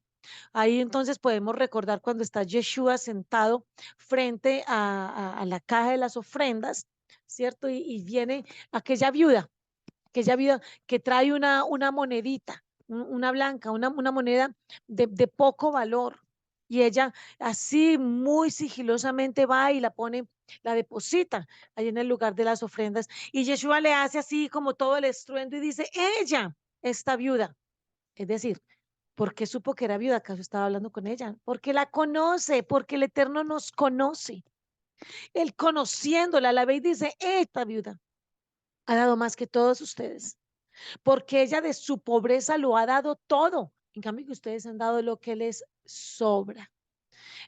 Speaker 1: Ahí entonces podemos recordar cuando está Yeshua sentado frente a la caja de las ofrendas, ¿cierto? Y viene aquella viuda que trae una monedita, una blanca, una moneda de poco valor. Y ella así muy sigilosamente va y la pone, la deposita ahí en el lugar de las ofrendas. Y Yeshua le hace así como todo el estruendo y dice, ella, esta viuda. Es decir, ¿por qué supo que era viuda? ¿Acaso estaba hablando con ella? Porque la conoce, porque el Eterno nos conoce. Él conociéndola, la ve y dice, esta viuda ha dado más que todos ustedes, porque ella de su pobreza lo ha dado todo. En cambio, que ustedes han dado lo que les sobra.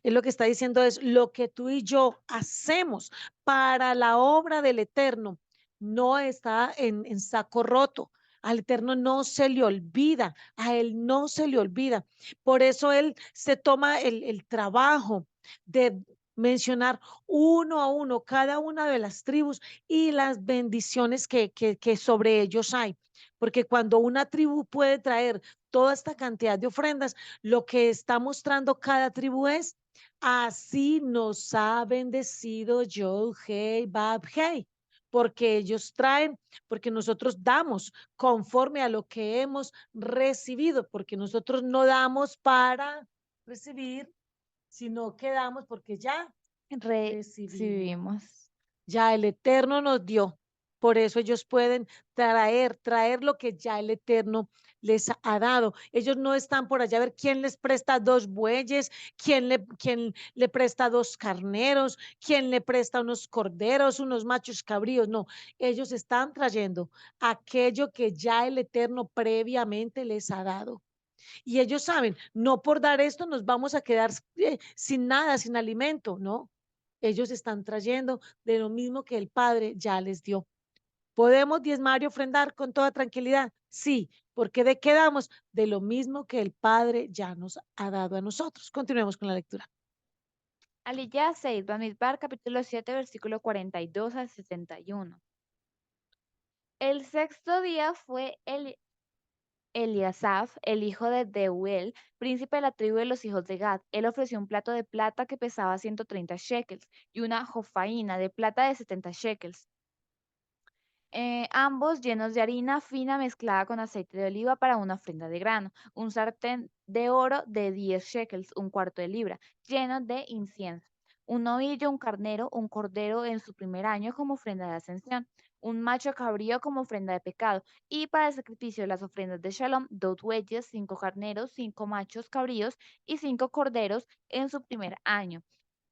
Speaker 1: Él lo que está diciendo es lo que tú y yo hacemos para la obra del Eterno no está en saco roto. Al Eterno no se le olvida, a Él no se le olvida. Por eso Él se toma el trabajo de mencionar uno a uno cada una de las tribus y las bendiciones que sobre ellos hay. Porque cuando una tribu puede traer toda esta cantidad de ofrendas, lo que está mostrando cada tribu es así nos ha bendecido Yod Hey Bab Hey, porque ellos traen, porque nosotros damos conforme a lo que hemos recibido, porque nosotros no damos para recibir, sino que damos porque ya recibimos.
Speaker 2: Recibimos.
Speaker 1: Ya el Eterno nos dio. Por eso ellos pueden traer lo que ya el Eterno les ha dado. Ellos no están por allá a ver quién les presta 2 bueyes, quién le presta 2 carneros, quién le presta unos corderos, unos machos cabríos. No, ellos están trayendo aquello que ya el Eterno previamente les ha dado. Y ellos saben, no por dar esto nos vamos a quedar sin nada, sin alimento, ¿no? Ellos están trayendo de lo mismo que el Padre ya les dio. ¿Podemos diezmar y ofrendar con toda tranquilidad? Sí, porque ¿de qué damos? De lo mismo que el Padre ya nos ha dado a nosotros. Continuemos con la lectura.
Speaker 2: Aliyah Seid Bamidbar, capítulo 7, versículo 42 al 61. El sexto día fue Eliasaf, el hijo de Deuel, príncipe de la tribu de los hijos de Gad. Él ofreció un plato de plata que pesaba 130 shekels y una jofaína de plata de 70 shekels, ambos llenos de harina fina mezclada con aceite de oliva para una ofrenda de grano, un sartén de oro de 10 shekels, un cuarto de libra, lleno de incienso, un novillo, un carnero, un cordero en su primer año como ofrenda de ascensión, un macho cabrío como ofrenda de pecado, y para el sacrificio de las ofrendas de Shalom, 2 bueyes, 5 carneros, 5 machos cabríos y 5 corderos en su primer año.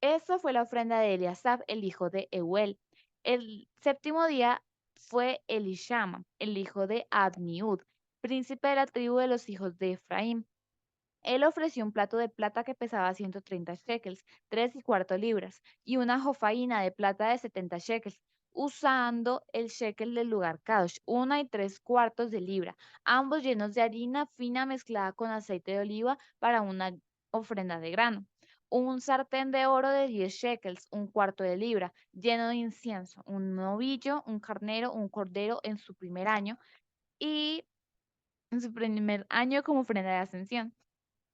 Speaker 2: Esa fue la ofrenda de Eliasaf, el hijo de Euel. El séptimo día fue Elishama, el hijo de Abniud, príncipe de la tribu de los hijos de Efraín. Él ofreció un plato de plata que pesaba 130 shekels, 3 y cuarto libras, y una jofaína de plata de 70 shekels, usando el shekel del lugar Kadosh, 1 y 3 cuartos de libra, ambos llenos de harina fina mezclada con aceite de oliva para una ofrenda de grano. Un sartén de oro de 10 shekels, un cuarto de libra, lleno de incienso, un novillo, un carnero, un cordero en su primer año y en su primer año como ofrenda de ascensión,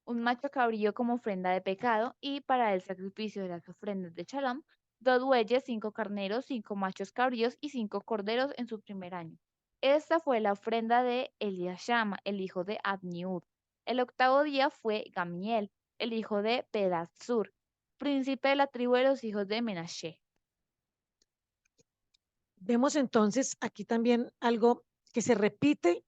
Speaker 2: un macho cabrío como ofrenda de pecado, y para el sacrificio de las ofrendas de Shalom, 2 bueyes, 5 carneros, 5 machos cabríos y 5 corderos en su primer año. Esta fue la ofrenda de Eliashama, el hijo de Abniud. El octavo día fue Gamiel, el hijo de Pedazur, príncipe de la tribu de los hijos de Menashe.
Speaker 1: Vemos entonces aquí también algo que se repite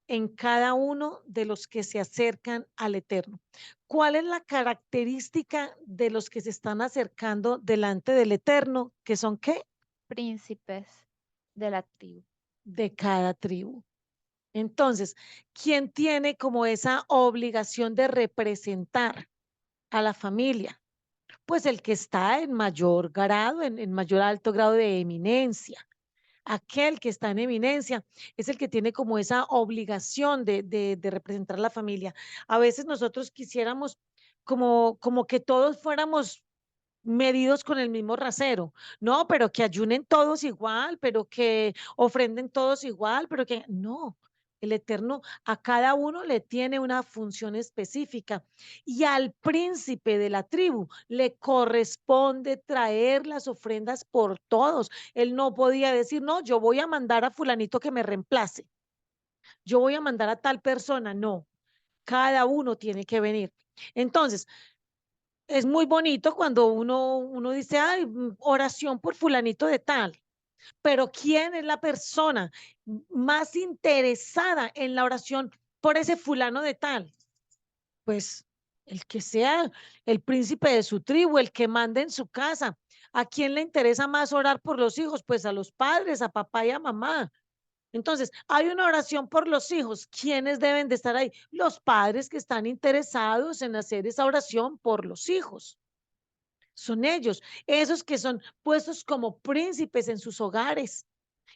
Speaker 1: en cada uno de los que se acercan al Eterno. ¿Cuál es la característica de los que se están acercando delante del Eterno? ¿Que son qué?
Speaker 2: Príncipes de la tribu.
Speaker 1: De cada tribu. Entonces, ¿quién tiene como esa obligación de representar a la familia? Pues el que está en mayor grado, en mayor alto grado de eminencia. Aquel que está en eminencia es el que tiene como esa obligación de representar a la familia. A veces nosotros quisiéramos como que todos fuéramos medidos con el mismo rasero. No, pero que ayunen todos igual, pero que ofrenden todos igual, pero que no. El Eterno a cada uno le tiene una función específica y al príncipe de la tribu le corresponde traer las ofrendas por todos. Él no podía decir, no, yo voy a mandar a fulanito que me reemplace, yo voy a mandar a tal persona. No, cada uno tiene que venir. Entonces, es muy bonito cuando uno dice, ay, oración por fulanito de tal, pero ¿quién es la persona más interesada en la oración por ese fulano de tal? Pues el que sea el príncipe de su tribu, el que mande en su casa. ¿A quién le interesa más orar por los hijos? Pues a los padres, a papá y a mamá. Entonces, hay una oración por los hijos. ¿Quiénes deben de estar ahí? Los padres que están interesados en hacer esa oración por los hijos. Son ellos, esos que son puestos como príncipes en sus hogares,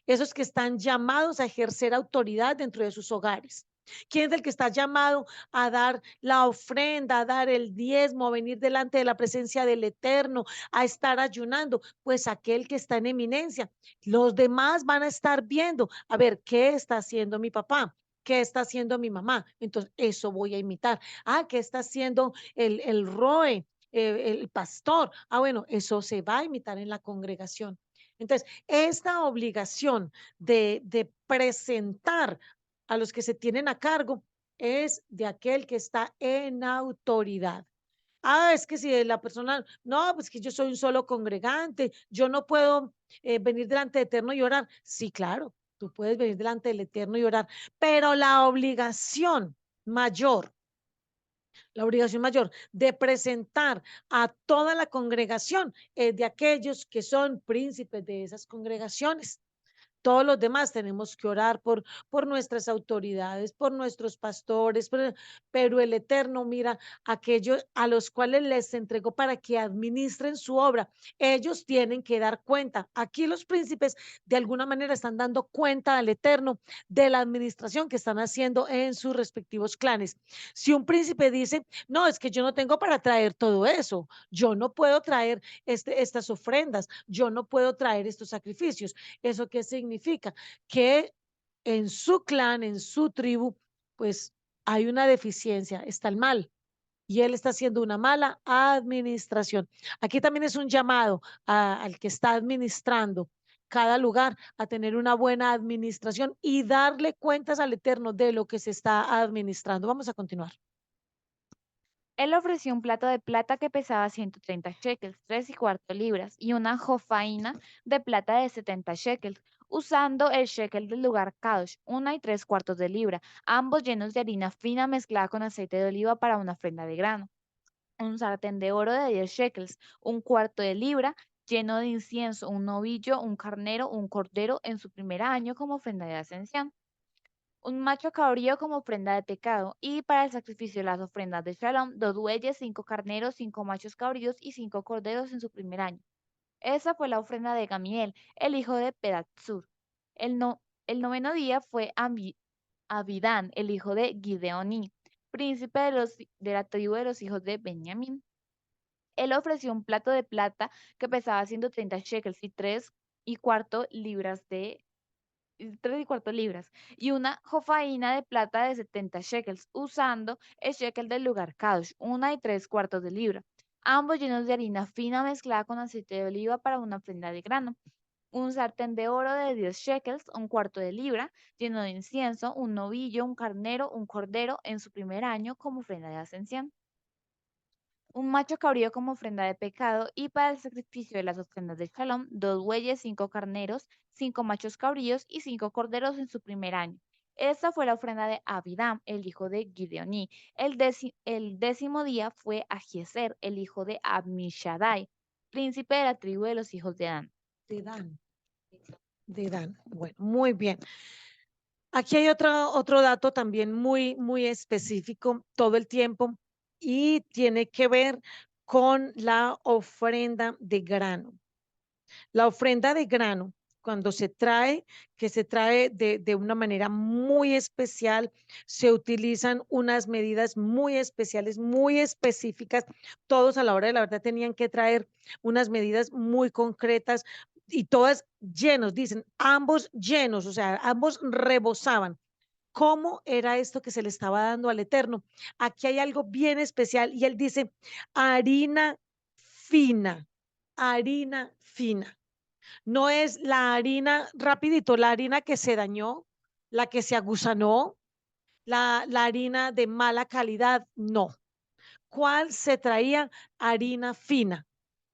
Speaker 1: esos que están llamados a ejercer autoridad dentro de sus hogares. ¿Quién es el que está llamado a dar la ofrenda, a dar el diezmo, a venir delante de la presencia del Eterno, a estar ayunando? Pues aquel que está en eminencia. Los demás van a estar viendo, a ver, ¿qué está haciendo mi papá? ¿Qué está haciendo mi mamá? Entonces, eso voy a imitar. Ah, ¿qué está haciendo el ROE, el pastor? Ah, bueno, eso se va a imitar en la congregación. Entonces, esta obligación de presentar a los que se tienen a cargo es de aquel que está en autoridad. Ah, es que si la persona, no, pues que yo soy un solo congregante, yo no puedo venir delante del Eterno y orar. Sí, claro, tú puedes venir delante del Eterno y orar, pero la obligación mayor de presentar a toda la congregación de aquellos que son príncipes de esas congregaciones. todos los demás tenemos que orar por nuestras autoridades, por nuestros pastores, pero el Eterno mira aquellos a los cuales les entregó para que administren su obra. Ellos tienen que dar cuenta. Aquí los príncipes de alguna manera están dando cuenta al Eterno de la administración que están haciendo en sus respectivos clanes. Si un príncipe dice, no, es que yo no tengo para traer todo eso, yo no puedo traer estas ofrendas, yo no puedo traer estos sacrificios. ¿Eso qué significa? Que en su clan, en su tribu, pues hay una deficiencia, está el mal. Y él está haciendo una mala administración. Aquí también es un llamado al que está administrando cada lugar a tener una buena administración y darle cuentas al Eterno de lo que se está administrando. Vamos a continuar.
Speaker 2: Él ofreció un plato de plata que pesaba 130 shekels, 3 y cuarto libras, y una jofaina de plata de 70 shekels, usando el shekel del lugar Kadosh, 1 y 3 cuartos de libra, ambos llenos de harina fina mezclada con aceite de oliva para una ofrenda de grano. Un sartén de oro de 10 shekels, 1 cuarto de libra, lleno de incienso, un novillo, un carnero, un cordero en su primer año como ofrenda de ascensión, un macho cabrío como ofrenda de pecado, y para el sacrificio de las ofrendas de Shalom, 2 bueyes, 5 carneros, 5 machos cabríos y 5 corderos en su primer año. Esa fue la ofrenda de Gamiel, el hijo de Pedatsur. El, no, el noveno día fue Abidán, el hijo de Gideoní, príncipe de la tribu de los hijos de Benjamín. Él ofreció un plato de plata que pesaba 130 shekels y 3 y cuarto libras, y una jofaína de plata de 70 shekels, usando el shekel del lugar Kadosh, 1 y 3 cuartos de libra, ambos llenos de harina fina mezclada con aceite de oliva para una ofrenda de grano. Un sartén de oro de 10 shekels, 1 cuarto de libra, lleno de incienso, un novillo, un carnero, un cordero en su primer año como ofrenda de ascensión, un macho cabrío como ofrenda de pecado, y para el sacrificio de las ofrendas de Shalom, 2 bueyes, 5 carneros, 5 machos cabríos y 5 corderos en su primer año. Esta fue la ofrenda de Abidam, el hijo de Gideoní. El décimo día fue Ahiezer, el hijo de Amishadai, príncipe de la tribu de los hijos de Dan.
Speaker 1: De Dan. De Dan. Bueno, muy bien. Aquí hay otro dato también muy específico todo el tiempo y tiene que ver con la ofrenda de grano. La ofrenda de grano, cuando se trae, que se trae de una manera muy especial, se utilizan unas medidas muy especiales, muy específicas. Todos a la hora de la verdad tenían que traer unas medidas muy concretas y todas llenos, dicen, ambos llenos, o sea, ambos rebosaban. ¿Cómo era esto que se le estaba dando al Eterno? Aquí hay algo bien especial y él dice, harina fina, harina fina. No es la harina, rapidito, la harina que se dañó, la que se agusanó, la harina de mala calidad, no. ¿Cuál se traía? Harina fina.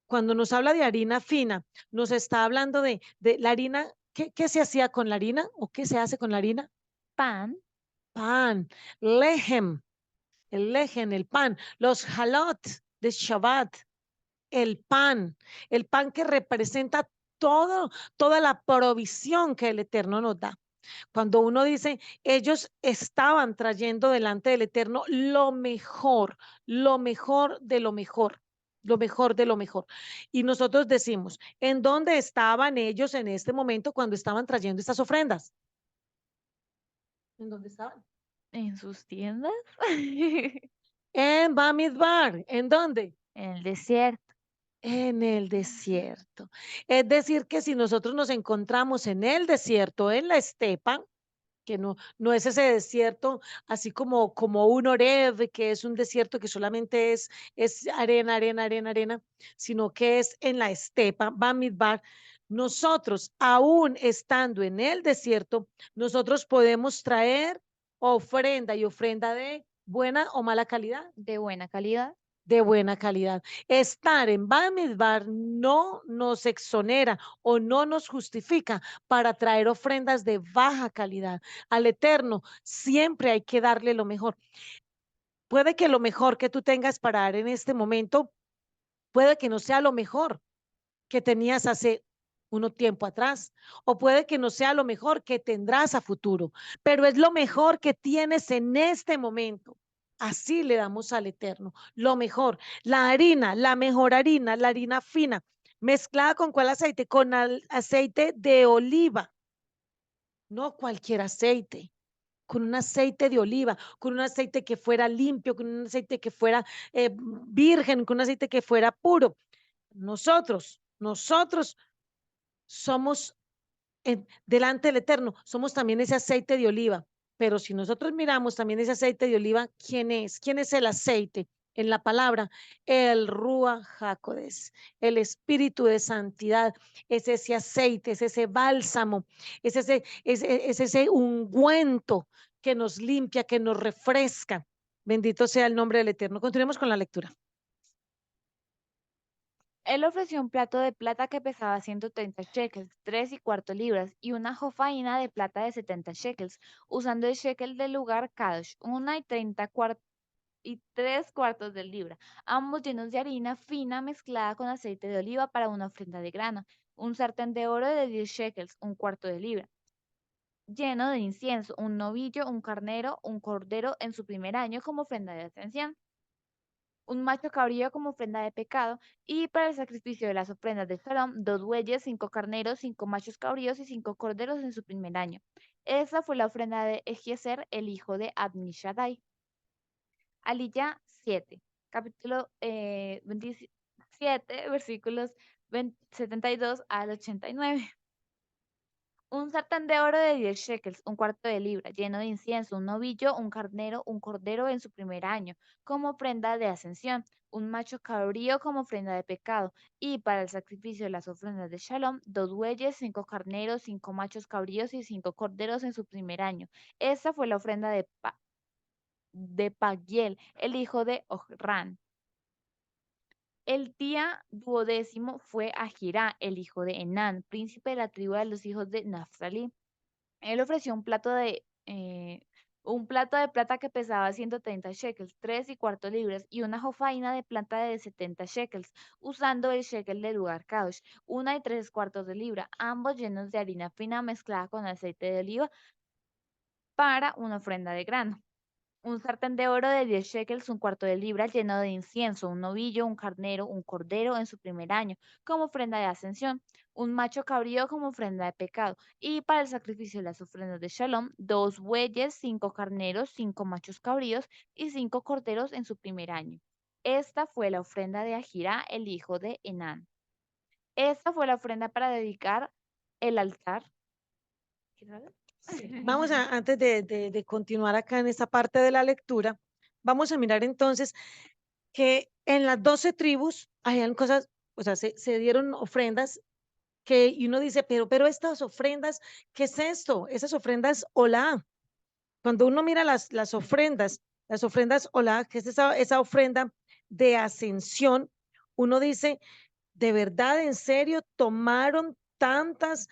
Speaker 1: Cuando nos habla de harina fina, nos está hablando de la harina. ¿Qué se hacía con la harina o qué se hace con la harina?
Speaker 2: Pan,
Speaker 1: Pan, lejem, el pan, los halot de Shabbat, el pan que representa toda la provisión que el Eterno nos da. Cuando uno dice, ellos estaban trayendo delante del Eterno lo mejor de lo mejor, lo mejor de lo mejor. Y nosotros decimos, ¿en dónde estaban ellos en este momento cuando estaban trayendo estas ofrendas? ¿En dónde estaban?
Speaker 2: en sus tiendas,
Speaker 1: En Bamidbar. ¿En dónde?
Speaker 2: en el desierto.
Speaker 1: En el desierto. Es decir, que si nosotros nos encontramos en el desierto, en la estepa, que no es ese desierto así como un Oreb, que es un desierto que solamente es arena, arena, arena, arena, sino que es en la estepa, Bamidbar. Nosotros, aún estando en el desierto, nosotros podemos traer ofrenda y ofrenda de buena o mala calidad.
Speaker 2: De buena calidad.
Speaker 1: De buena calidad. Estar en Bamidbar no nos exonera o no nos justifica para traer ofrendas de baja calidad. Al Eterno siempre hay que darle lo mejor. Puede que lo mejor que tú tengas para dar en este momento, puede que no sea lo mejor que tenías hace uno tiempo atrás, o puede que no sea lo mejor que tendrás a futuro, pero es lo mejor que tienes en este momento. Así le damos al Eterno, lo mejor, la harina, la mejor harina, la harina fina, mezclada con cuál aceite, con aceite de oliva, no cualquier aceite, con un aceite de oliva, con un aceite que fuera limpio, con un aceite que fuera virgen, con un aceite que fuera puro. Nosotros somos delante del Eterno, somos también ese aceite de oliva. Pero si nosotros miramos también ese aceite de oliva, ¿quién es? ¿Quién es el aceite? En la palabra, el Ruach HaKodesh, el espíritu de santidad, es ese aceite, es ese bálsamo, es ese ungüento que nos limpia, que nos refresca. Bendito sea el nombre del Eterno. Continuemos con la lectura.
Speaker 2: Él ofreció un plato de plata que pesaba 130 shekels, 3 y cuarto libras, y una jofaina de plata de 70 shekels, usando el shekel del lugar Kadosh, 1 y 3 cuartos de libra, ambos llenos de harina fina mezclada con aceite de oliva para una ofrenda de grano, un sartén de oro de 10 shekels, 1 cuarto de libra, lleno de incienso, un novillo, un carnero, un cordero en su primer año como ofrenda de ascensión, un macho cabrío como ofrenda de pecado, y para el sacrificio de las ofrendas de Shalom, 2 bueyes, 5 carneros, 5 machos cabríos y 5 corderos en su primer año. Esa fue la ofrenda de Ejiezer, el hijo de Abmishadai. Aliyah 7, capítulo 27, versículos 72 al 89. Un sartén de oro de 10 shekels, 1 cuarto de libra, lleno de incienso, un novillo, un carnero, un cordero en su primer año, como ofrenda de ascensión, un macho cabrío como ofrenda de pecado, y para el sacrificio de las ofrendas de Shalom, 2 bueyes, 5 carneros, 5 machos cabríos y 5 corderos en su primer año. Esa fue la ofrenda de Pagiel, el hijo de Ocrán. El día duodécimo fue Agirá, el hijo de Enán, príncipe de la tribu de los hijos de Naftali. Él ofreció un plato de plata que pesaba 130 shekels, 3 y cuarto libras, y una jofaina de plata de 70 shekels, usando el shekel del lugar Kadosh, 1 y 3 cuartos de libra, ambos llenos de harina fina mezclada con aceite de oliva para una ofrenda de grano. Un sartén de oro de 10 shekels, 1 cuarto de libra, lleno de incienso, un novillo, un carnero, un cordero en su primer año, como ofrenda de ascensión, un macho cabrío como ofrenda de pecado, y para el sacrificio de las ofrendas de Shalom, 2 bueyes, 5 carneros, 5 machos cabríos y 5 corderos en su primer año. Esta fue la ofrenda de Agirá, el hijo de Enán. Esta fue la ofrenda para dedicar el altar.
Speaker 1: Vamos a, antes de continuar acá en esta parte de la lectura, vamos a mirar entonces que en las 12 tribus hayan cosas, o sea, se dieron ofrendas que y uno dice, pero estas ofrendas, ¿qué es esto? Esas ofrendas hola. Cuando uno mira las ofrendas hola, que es esa ofrenda de ascensión, uno dice, de verdad, en serio, tomaron tantos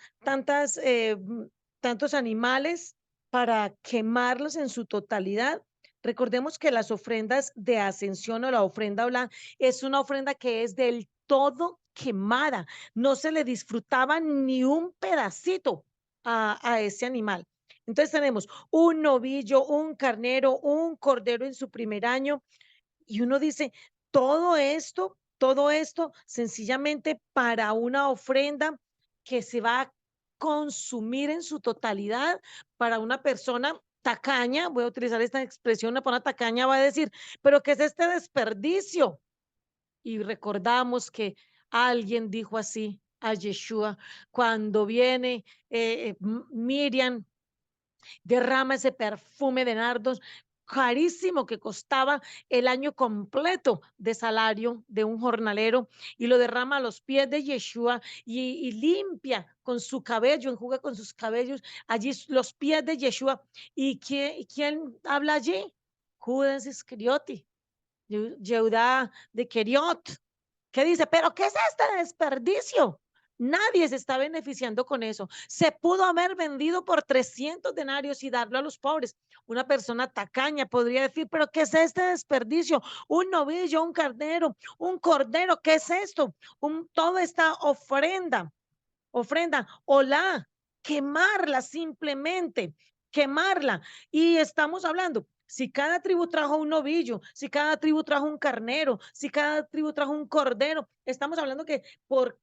Speaker 1: animales para quemarlos en su totalidad. Recordemos que las ofrendas de ascensión o la ofrenda blanca es una ofrenda que es del todo quemada. No se le disfrutaba ni un pedacito a ese animal. Entonces tenemos un novillo, un carnero, un cordero en su primer año, y uno dice, todo esto sencillamente para una ofrenda que se va a consumir en su totalidad para una persona tacaña, voy a utilizar esta expresión, una persona tacaña va a decir, pero ¿qué es este desperdicio? Y recordamos que alguien dijo así a Yeshua cuando viene Miriam, derrama ese perfume de nardos carísimo que costaba el año completo de salario de un jornalero y lo derrama a los pies de Yeshua y limpia con su cabello, enjuga con sus cabellos allí los pies de Yeshua. ¿Y quién habla allí? Judas Iscariote, Yehuda de Keriot, que dice, pero ¿qué es este desperdicio? Nadie se está beneficiando con eso. Se pudo haber vendido por 300 denarios y darlo a los pobres. Una persona tacaña podría decir, pero ¿qué es este desperdicio? Un novillo, un carnero, un cordero, ¿qué es esto? Toda esta ofrenda ofrenda, quemarla simplemente, quemarla. Y estamos hablando, si cada tribu trajo un novillo, si cada tribu trajo un carnero, si cada tribu trajo un cordero, estamos hablando que por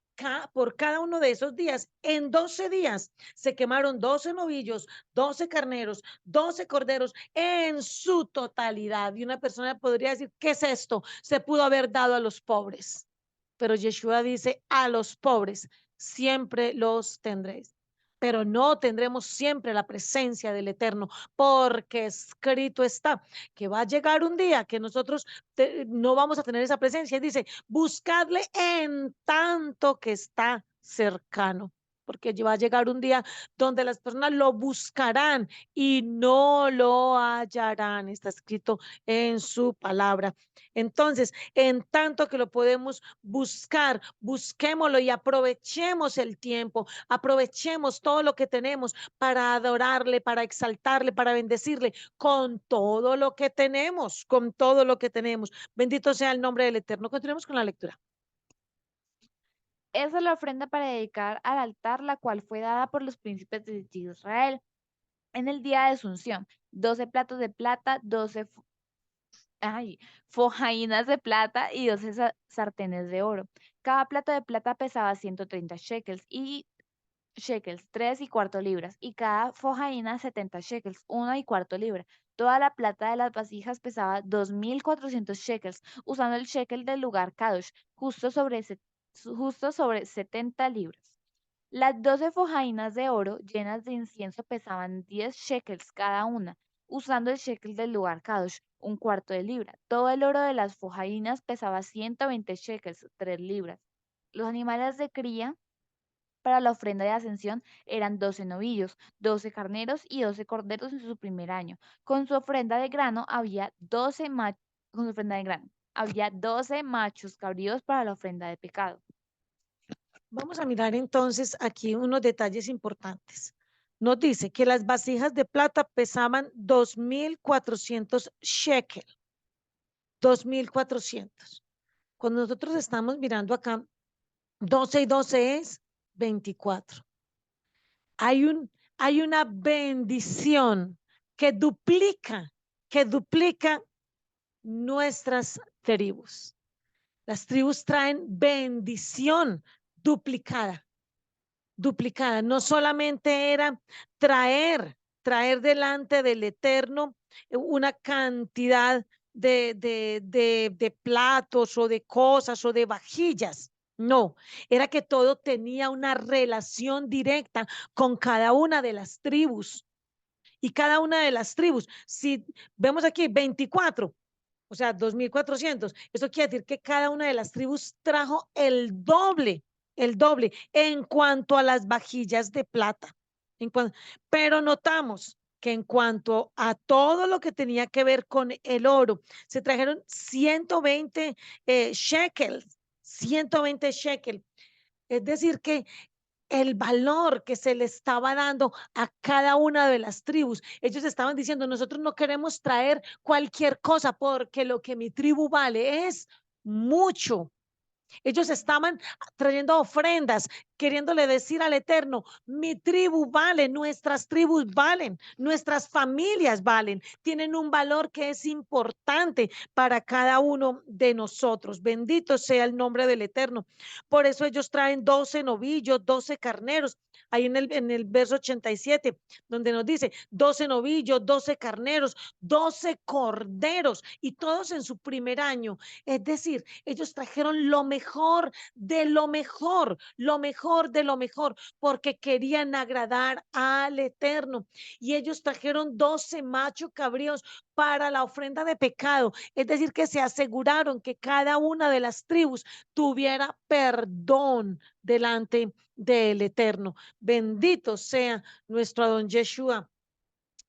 Speaker 1: cada uno de esos días, en 12 días, se quemaron 12 novillos, 12 carneros, 12 corderos en su totalidad. Y una persona podría decir, ¿qué es esto? Se pudo haber dado a los pobres. Pero Yeshua dice, a los pobres siempre los tendréis, pero no tendremos siempre la presencia del Eterno, porque escrito está que va a llegar un día que nosotros no vamos a tener esa presencia. Y dice, buscadle en tanto que está cercano, porque va a llegar un día donde las personas lo buscarán y no lo hallarán. Está escrito en su palabra. Entonces, en tanto que lo podemos buscar, busquémoslo y aprovechemos el tiempo, aprovechemos todo lo que tenemos para adorarle, para exaltarle, para bendecirle con todo lo que tenemos, con todo lo que tenemos. Bendito sea el nombre del Eterno. Continuemos con la lectura.
Speaker 2: Esa es la ofrenda para dedicar al altar, la cual fue dada por los príncipes de Israel en el día de Asunción. 12 platos de plata, 12 fojaínas de plata y 12 sartenes de oro. Cada plato de plata pesaba 130 shekels, 3 y cuarto libras, y cada fojaína 70 shekels, 1 y cuarto libra. Toda la plata de las vasijas pesaba 2400 shekels, usando el shekel del lugar Kadosh, justo sobre 70 libras. Las 12 fojaínas de oro llenas de incienso pesaban 10 shekels cada una, usando el shekel del lugar Kadosh, 1 cuarto de libra. Todo el oro de las fojaínas pesaba 120 shekels, 3 libras. Los animales de cría para la ofrenda de ascensión eran 12 novillos, 12 carneros y 12 corderos en su primer año. Con su ofrenda de grano había 12 con su ofrenda de grano. Había 12 machos cabríos para la ofrenda de pecado.
Speaker 1: Vamos a mirar entonces aquí unos detalles importantes. Nos dice que las vasijas de plata pesaban 2400 shekel, 2400. Cuando nosotros estamos mirando acá, 12 y 12 es 24. Hay, un, hay una bendición que duplica nuestras tribus. Las tribus traen bendición duplicada, duplicada. No solamente era traer delante del Eterno una cantidad de platos o de cosas o de vajillas. No, era que todo tenía una relación directa con cada una de las tribus. Y cada una de las tribus, si vemos aquí 24, o sea, 2400. Eso quiere decir que cada una de las tribus trajo el doble en cuanto a las vajillas de plata. Pero notamos que en cuanto a todo lo que tenía que ver con el oro, se trajeron 120 shekels, 120 shekels. Es decir, que el valor que se le estaba dando a cada una de las tribus. Ellos estaban diciendo, nosotros no queremos traer cualquier cosa porque lo que mi tribu vale es mucho. Ellos estaban trayendo ofrendas, queriéndole decir al Eterno, mi tribu vale, nuestras tribus valen, nuestras familias valen, tienen un valor que es importante para cada uno de nosotros. Bendito sea el nombre del Eterno. Por eso ellos traen 12 novillos, 12 carneros. Ahí en el verso 87, donde nos dice 12 novillos, 12 carneros, 12 corderos, y todos en su primer año. Es decir, ellos trajeron lo mejor de lo mejor, lo mejor de lo mejor, porque querían agradar al Eterno. Y ellos trajeron 12 machos cabríos para la ofrenda de pecado. Es decir, que se aseguraron que cada una de las tribus tuviera perdón delante del Eterno. Bendito sea nuestro Adón Yeshua,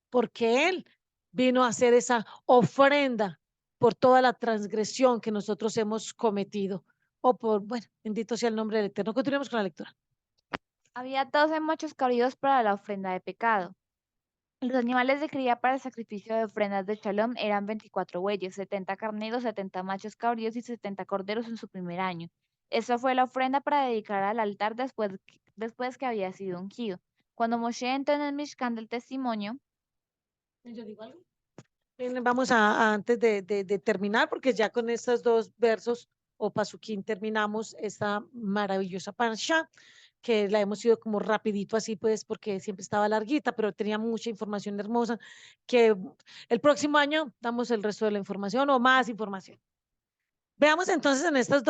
Speaker 1: porque Él vino a hacer esa ofrenda por toda la transgresión que nosotros hemos cometido. Bueno, bendito sea el nombre del Eterno. Continuemos con la lectura.
Speaker 2: Había 12 machos cabríos para la ofrenda de pecado. Los animales de cría para el sacrificio de ofrendas de Shalom eran 24 bueyes, 70 carneros, 70 machos cabríos y 70 corderos en su primer año. Esa fue la ofrenda para dedicar al altar después después que había sido ungido. Cuando Moshe entró en el Mishkan del testimonio,
Speaker 1: Yo digo algo. Bien, vamos antes de terminar, porque ya con estos dos versos o pasuquín terminamos esta maravillosa parsha, que la hemos ido como rapidito así, pues, porque siempre estaba larguita, pero tenía mucha información hermosa, que el próximo año damos el resto de la información o más información. Veamos entonces en estos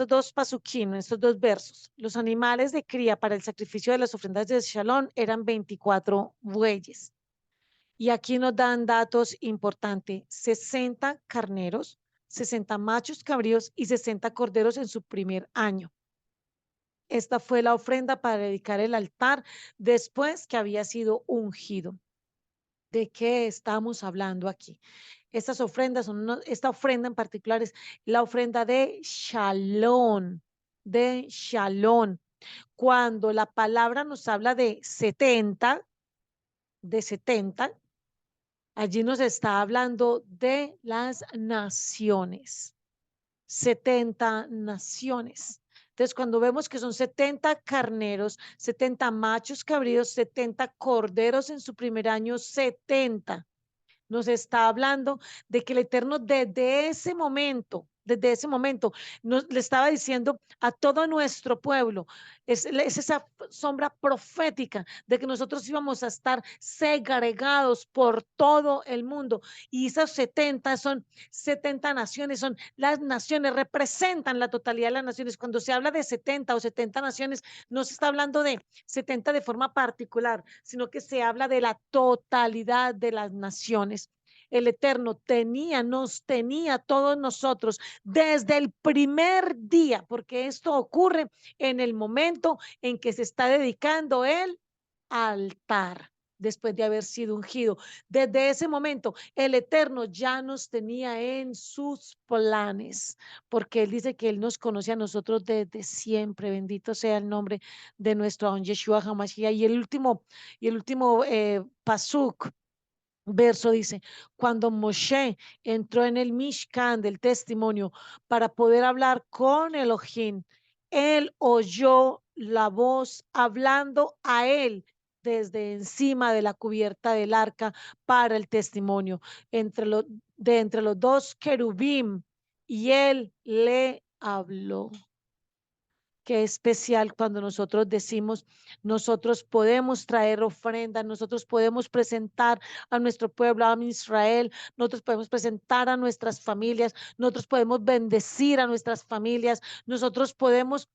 Speaker 1: dos pasuquín, en estos dos versos. Los animales de cría para el sacrificio de las ofrendas de Shalom eran 24 bueyes. Y aquí nos dan datos importantes: 60 carneros, 60 machos cabríos y 60 corderos en su primer año. Esta fue la ofrenda para dedicar el altar después que había sido ungido. ¿De qué estamos hablando aquí? Estas ofrendas esta ofrenda en particular es la ofrenda de Shalom, de Shalom. Cuando la palabra nos habla de 70, allí nos está hablando de las naciones, 70 naciones. Entonces, cuando vemos que son 70 carneros, 70 machos cabríos, 70 corderos en su primer año, 70, nos está hablando de que el Eterno desde ese momento, le estaba diciendo a todo nuestro pueblo, es esa sombra profética de que nosotros íbamos a estar segregados por todo el mundo. Y esas 70 son 70 naciones, son las naciones, representan la totalidad de las naciones. Cuando se habla de 70 o 70 naciones, no se está hablando de 70 de forma particular, sino que se habla de la totalidad de las naciones. El Eterno nos tenía a todos nosotros desde el primer día, porque esto ocurre en el momento en que se está dedicando el altar, después de haber sido ungido. Desde ese momento, el Eterno ya nos tenía en sus planes, porque Él dice que Él nos conoce a nosotros desde siempre. Bendito sea el nombre de nuestro Adón Yeshua HaMashiach. Y el último pasuk, verso dice: cuando Moshe entró en el Mishkan del testimonio para poder hablar con Elohim, él oyó la voz hablando a él desde encima de la cubierta del arca para el testimonio, entre los dos querubim, y él le habló. Qué especial cuando nosotros decimos, nosotros podemos traer ofrendas, nosotros podemos presentar a nuestro pueblo, a Israel, nosotros podemos presentar a nuestras familias, nosotros podemos bendecir a nuestras familias, nosotros podemos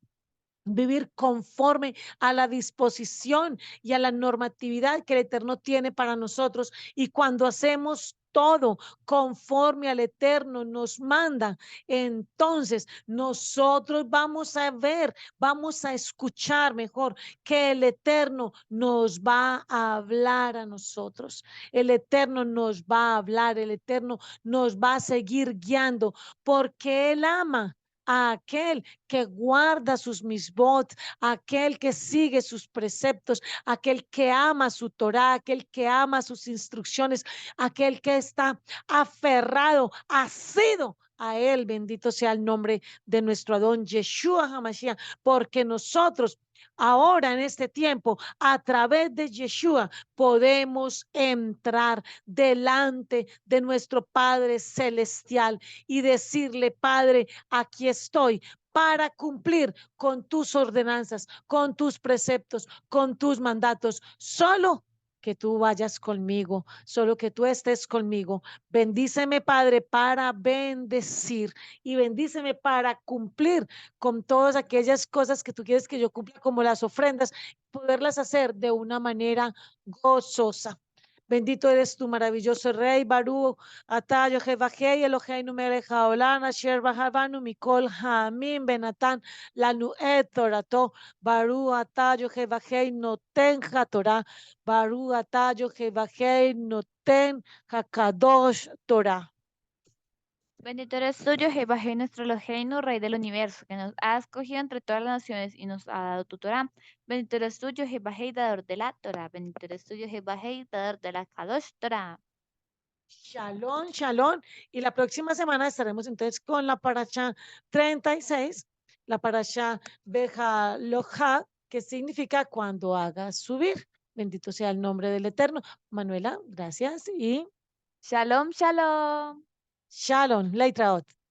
Speaker 1: vivir conforme a la disposición y a la normatividad que el Eterno tiene para nosotros. Y cuando hacemos todo conforme al Eterno nos manda, entonces nosotros vamos a ver, vamos a escuchar mejor que el Eterno nos va a hablar a nosotros. El Eterno nos va a hablar, el Eterno nos va a seguir guiando, porque Él ama a aquel que guarda sus misbot, aquel que sigue sus preceptos, aquel que ama su Torah, aquel que ama sus instrucciones, aquel que está aferrado, asido a él. Bendito sea el nombre de nuestro Adón Yeshua HaMashiach, porque nosotros ahora en este tiempo, a través de Yeshua, podemos entrar delante de nuestro Padre Celestial y decirle: Padre, aquí estoy para cumplir con tus ordenanzas, con tus preceptos, con tus mandatos. Solo que tú vayas conmigo, solo que tú estés conmigo. Bendíceme, Padre, para bendecir, y bendíceme para cumplir con todas aquellas cosas que tú quieres que yo cumpla, como las ofrendas, poderlas hacer de una manera gozosa. Bendito eres tú, maravilloso Rey, Barú, Atayo, Jebajei, Eloheinu, Melech Haolam, Asher Bahavanu, Mikol Hamim, Benatán, Lanu Et Torato, Barú, Atayo, Jebajei, Noten Torah, Barú, Atayo, Jebajei, Noten Hakadosh Torah.
Speaker 2: bendito eres tú, Jehová, nuestro Eloheinu, Rey del universo, que nos ha escogido entre todas las naciones y nos ha dado tu Torah. Bendito eres tú, Jehová, dador de la Torah. Bendito eres tú, Jehová, dador de la Kadosh Torah.
Speaker 1: Shalom, shalom. Y la próxima semana estaremos entonces con la parasha 36, la parasha Bejalojá, que significa cuando hagas subir. Bendito sea el nombre del Eterno. Manuela, gracias y
Speaker 2: Shalom, shalom.
Speaker 1: Shalom, Leitraot.